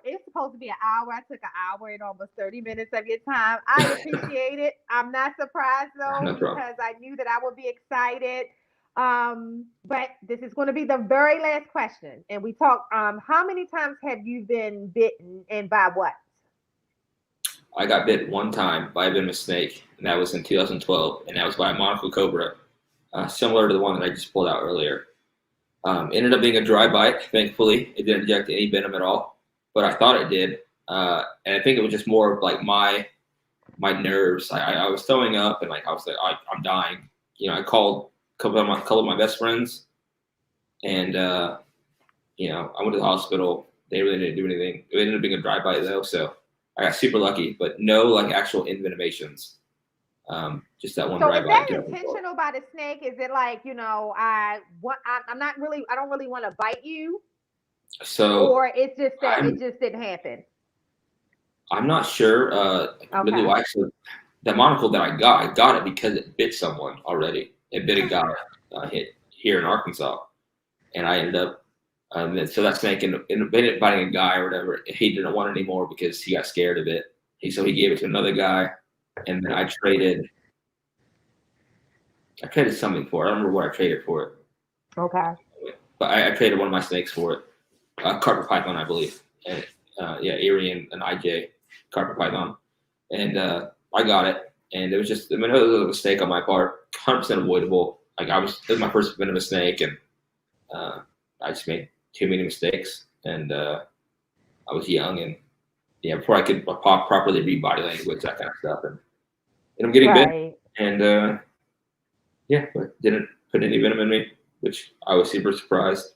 It's supposed to be an hour. I took an hour and almost 30 minutes of your time. I appreciate it. I'm not surprised though, because I knew that I would be excited. But this is going to be the very last question. And we talk, how many times have you been bitten, and by what? I got bit one time by a venomous snake, and that was in 2012, and that was by a monocle cobra, similar to the one that I just pulled out earlier. Ended up being a dry bite. Thankfully, it didn't inject any venom at all, but I thought it did, and I think it was just more of like my nerves. I was throwing up, and like I was like, I'm dying. I called a couple of my best friends, and I went to the hospital. They really didn't do anything. It ended up being a dry bite though, so I got super lucky, but no like actual envenomations. Just that one dry bite. So is that intentional by the snake? Is it like, I don't really want to bite you? So, or it's just that it just didn't happen? I'm not sure. Really, actually, the monocle that I got it because it bit someone already. It bit a guy hit here in Arkansas, and I ended up. So that snake ended up biting a guy or whatever. He didn't want it anymore because he got scared of it. So he gave it to another guy, and then I traded something for it. I don't remember what I traded for it. Okay. But I traded one of my snakes for it. Carpet python, I believe. And, Erie and an IJ carpet python. And I got it. And it was just, it was a mistake on my part. 100% avoidable. Like, it was my first venomous snake, and I just made too many mistakes, and I was young, and before I could properly read body language, that kind of stuff, and I'm getting bit, and but didn't put any venom in me, which I was super surprised.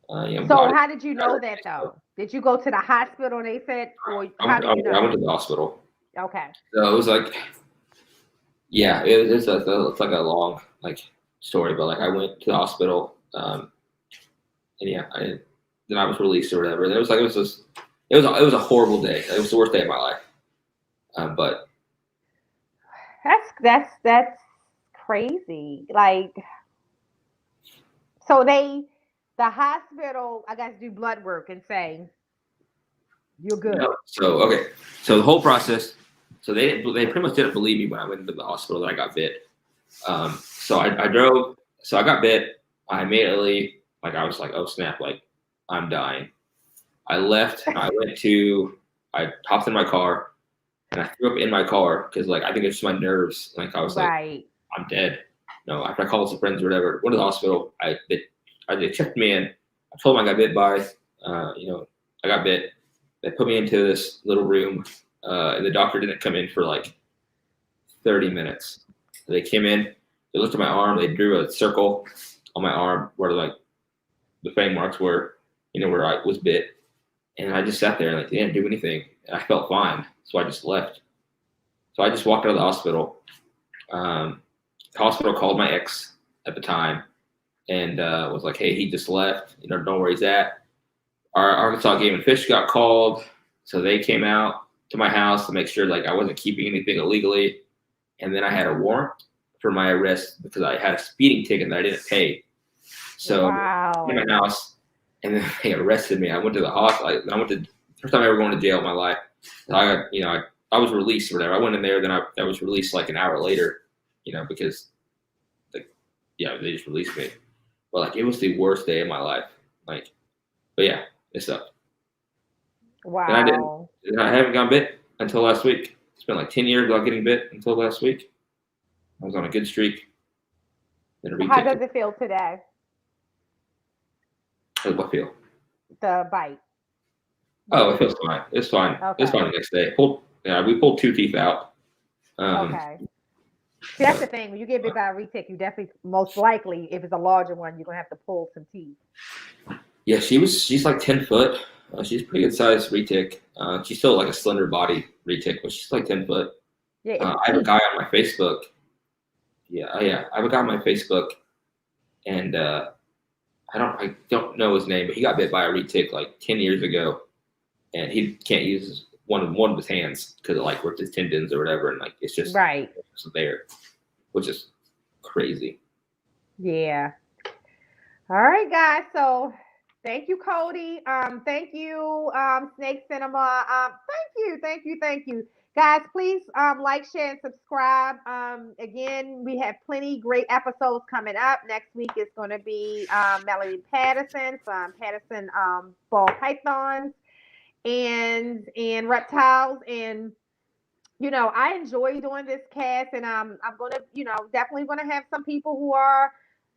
So how did you know that though? Did you go to the hospital and they said, or how did you know? I went to the hospital. Okay. So it was like, it's like a long story, but I went to the hospital, and then I was released or whatever. And it was a horrible day. It was the worst day of my life. But that's crazy. So the hospital, I guess, do blood work and say you're good. So the whole process. So they pretty much didn't believe me when I went into the hospital that I got bit. So I drove. So I got bit. I immediately I was like, oh snap! I'm dying. I left. I hopped in my car, and I threw up in my car because I think it's just my nerves. I was I'm dead. No, after I called some friends or whatever, went to the hospital. They checked me in. I told them I got bit by, I got bit. They put me into this little room, and the doctor didn't come in for 30 minutes. They came in, they looked at my arm, they drew a circle on my arm where the fang marks were, where I was bit. And I just sat there and they didn't do anything. And I felt fine. So I just left. So I just walked out of the hospital. The hospital called my ex at the time and was like, hey, he just left. Don't know where he's at. Our Arkansas Game and Fish got called. So they came out to my house to make sure I wasn't keeping anything illegally. And then I had a warrant for my arrest because I had a speeding ticket that I didn't pay. So in my house, and then they arrested me. I went to the hospital. First time I ever going to jail in my life. I got, I was released or whatever. I went in there, then I was released an hour later, because they just released me. But it was the worst day of my life. But yeah, it sucked. Wow. And I haven't gotten bit until last week. It's been 10 years without getting bit until last week. I was on a good streak. How does it feel today? How does what feel? The bite. Oh, it feels fine. It's fine. Okay. It's fine the next day. We pulled 2 teeth out. Okay. See, that's the thing. When you get bit by a retic, you definitely, most likely, if it's a larger one, you're gonna have to pull some teeth. Yeah, she's 10 foot. She's a pretty good sized retic. She's still a slender body retic, but she's 10 foot. Yeah. I have a guy on my Facebook. I have a guy on my Facebook, and I don't know his name, but he got bit by a retic 10 years ago, and he can't use one of his hands because it ripped his tendons or whatever, and it's just there, which is crazy. Yeah. All right, guys. So thank you, Cody. Thank you, Snake Cinema. Thank you. Guys, please like, share, and subscribe. Again, we have plenty great episodes coming up. Next week is going to be Melody Patterson from Patterson Ball Pythons and Reptiles. And I enjoy doing this cast, and I'm gonna definitely gonna have some people who are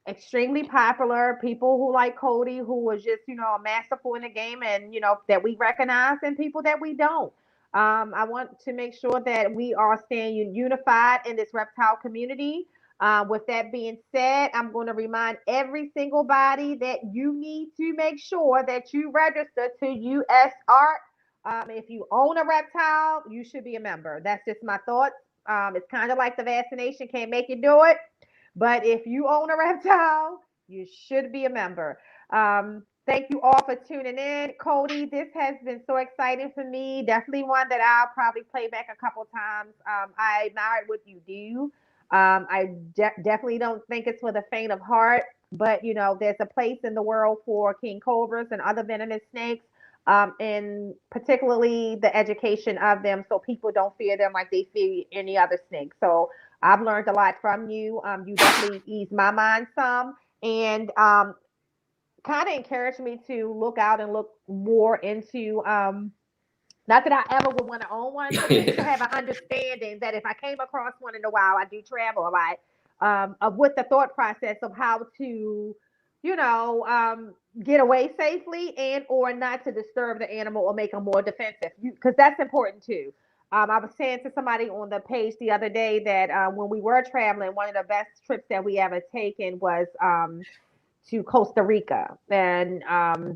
extremely popular, people who like Cody, who was just masterful in the game, and that we recognize, and people that we don't. I want to make sure that we are staying unified in this reptile community. With that being said, I'm going to remind every single body that you need to make sure that you register to USART. If you own a reptile, you should be a member. That's just my thoughts. It's kind of like the vaccination, can't make you do it. But if you own a reptile, you should be a member. Thank you all for tuning in. Cody, this has been so exciting for me. Definitely one that I'll probably play back a couple times. I admire what you do. I definitely don't think it's for the faint of heart, but there's a place in the world for king cobras and other venomous snakes, and particularly the education of them, so people don't fear them like they fear any other snake. So I've learned a lot from you. You definitely eased my mind some, and kind of encouraged me to look out and look more into. Not that I ever would want to own one, but just to have an understanding that if I came across one in a while, I do travel a lot, with the thought process of how to get away safely and or not to disturb the animal or make them more defensive, because that's important too. I was saying to somebody on the page the other day that when we were traveling, one of the best trips that we ever taken was to Costa Rica, and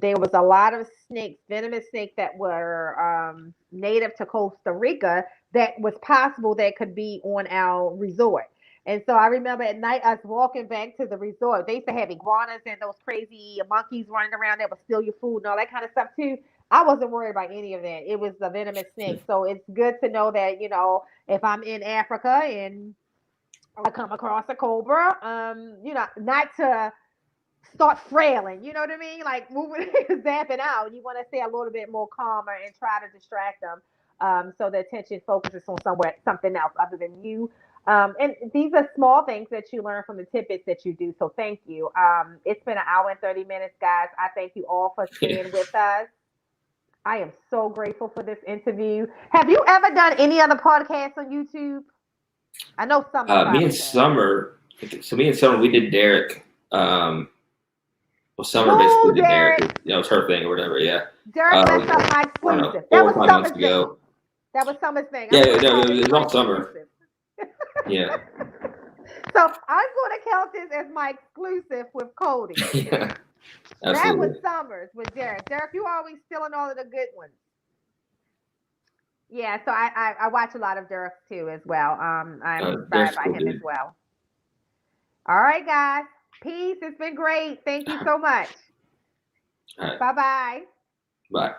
there was a lot of snakes, venomous snakes that were native to Costa Rica that was possible that could be on our resort. And so I remember at night us walking back to the resort. They used to have iguanas and those crazy monkeys running around that would steal your food and all that kind of stuff too. I wasn't worried about any of that. It was the venomous snake. So it's good to know that, if I'm in Africa and I come across a cobra, not to start frailing. You know what I mean? Like moving, zapping out. You want to stay a little bit more calmer and try to distract them, so the attention focuses on something else other than you. And these are small things that you learn from the tidbits that you do. So thank you. It's been an hour and 30 minutes, guys. I thank you all for staying with us. I am so grateful for this interview. Have you ever done any other podcasts on YouTube? I know Summer Me probably and does. Summer. So me and Summer, we did Derek. Well, Summer Cool, basically did Derek. Derek. It was her thing or whatever. Yeah. Derek messed up my I don't know, exclusive. 4 That or was 5 months Summer's thing. ago. That was Summer's thing. Yeah, I'm gonna no, call it this was my all Summer. exclusive. Yeah. So I'm gonna count this as my exclusive with Cody. Yeah. That was Absolutely. Summers with Derek. Derek, you always stealing all of the good ones. Yeah, so I watch a lot of Derek too as well. I'm inspired Derek's by cool, him as dude. well. All right, guys. Peace. It's been great. Thank you so much. All right. Bye bye. Bye.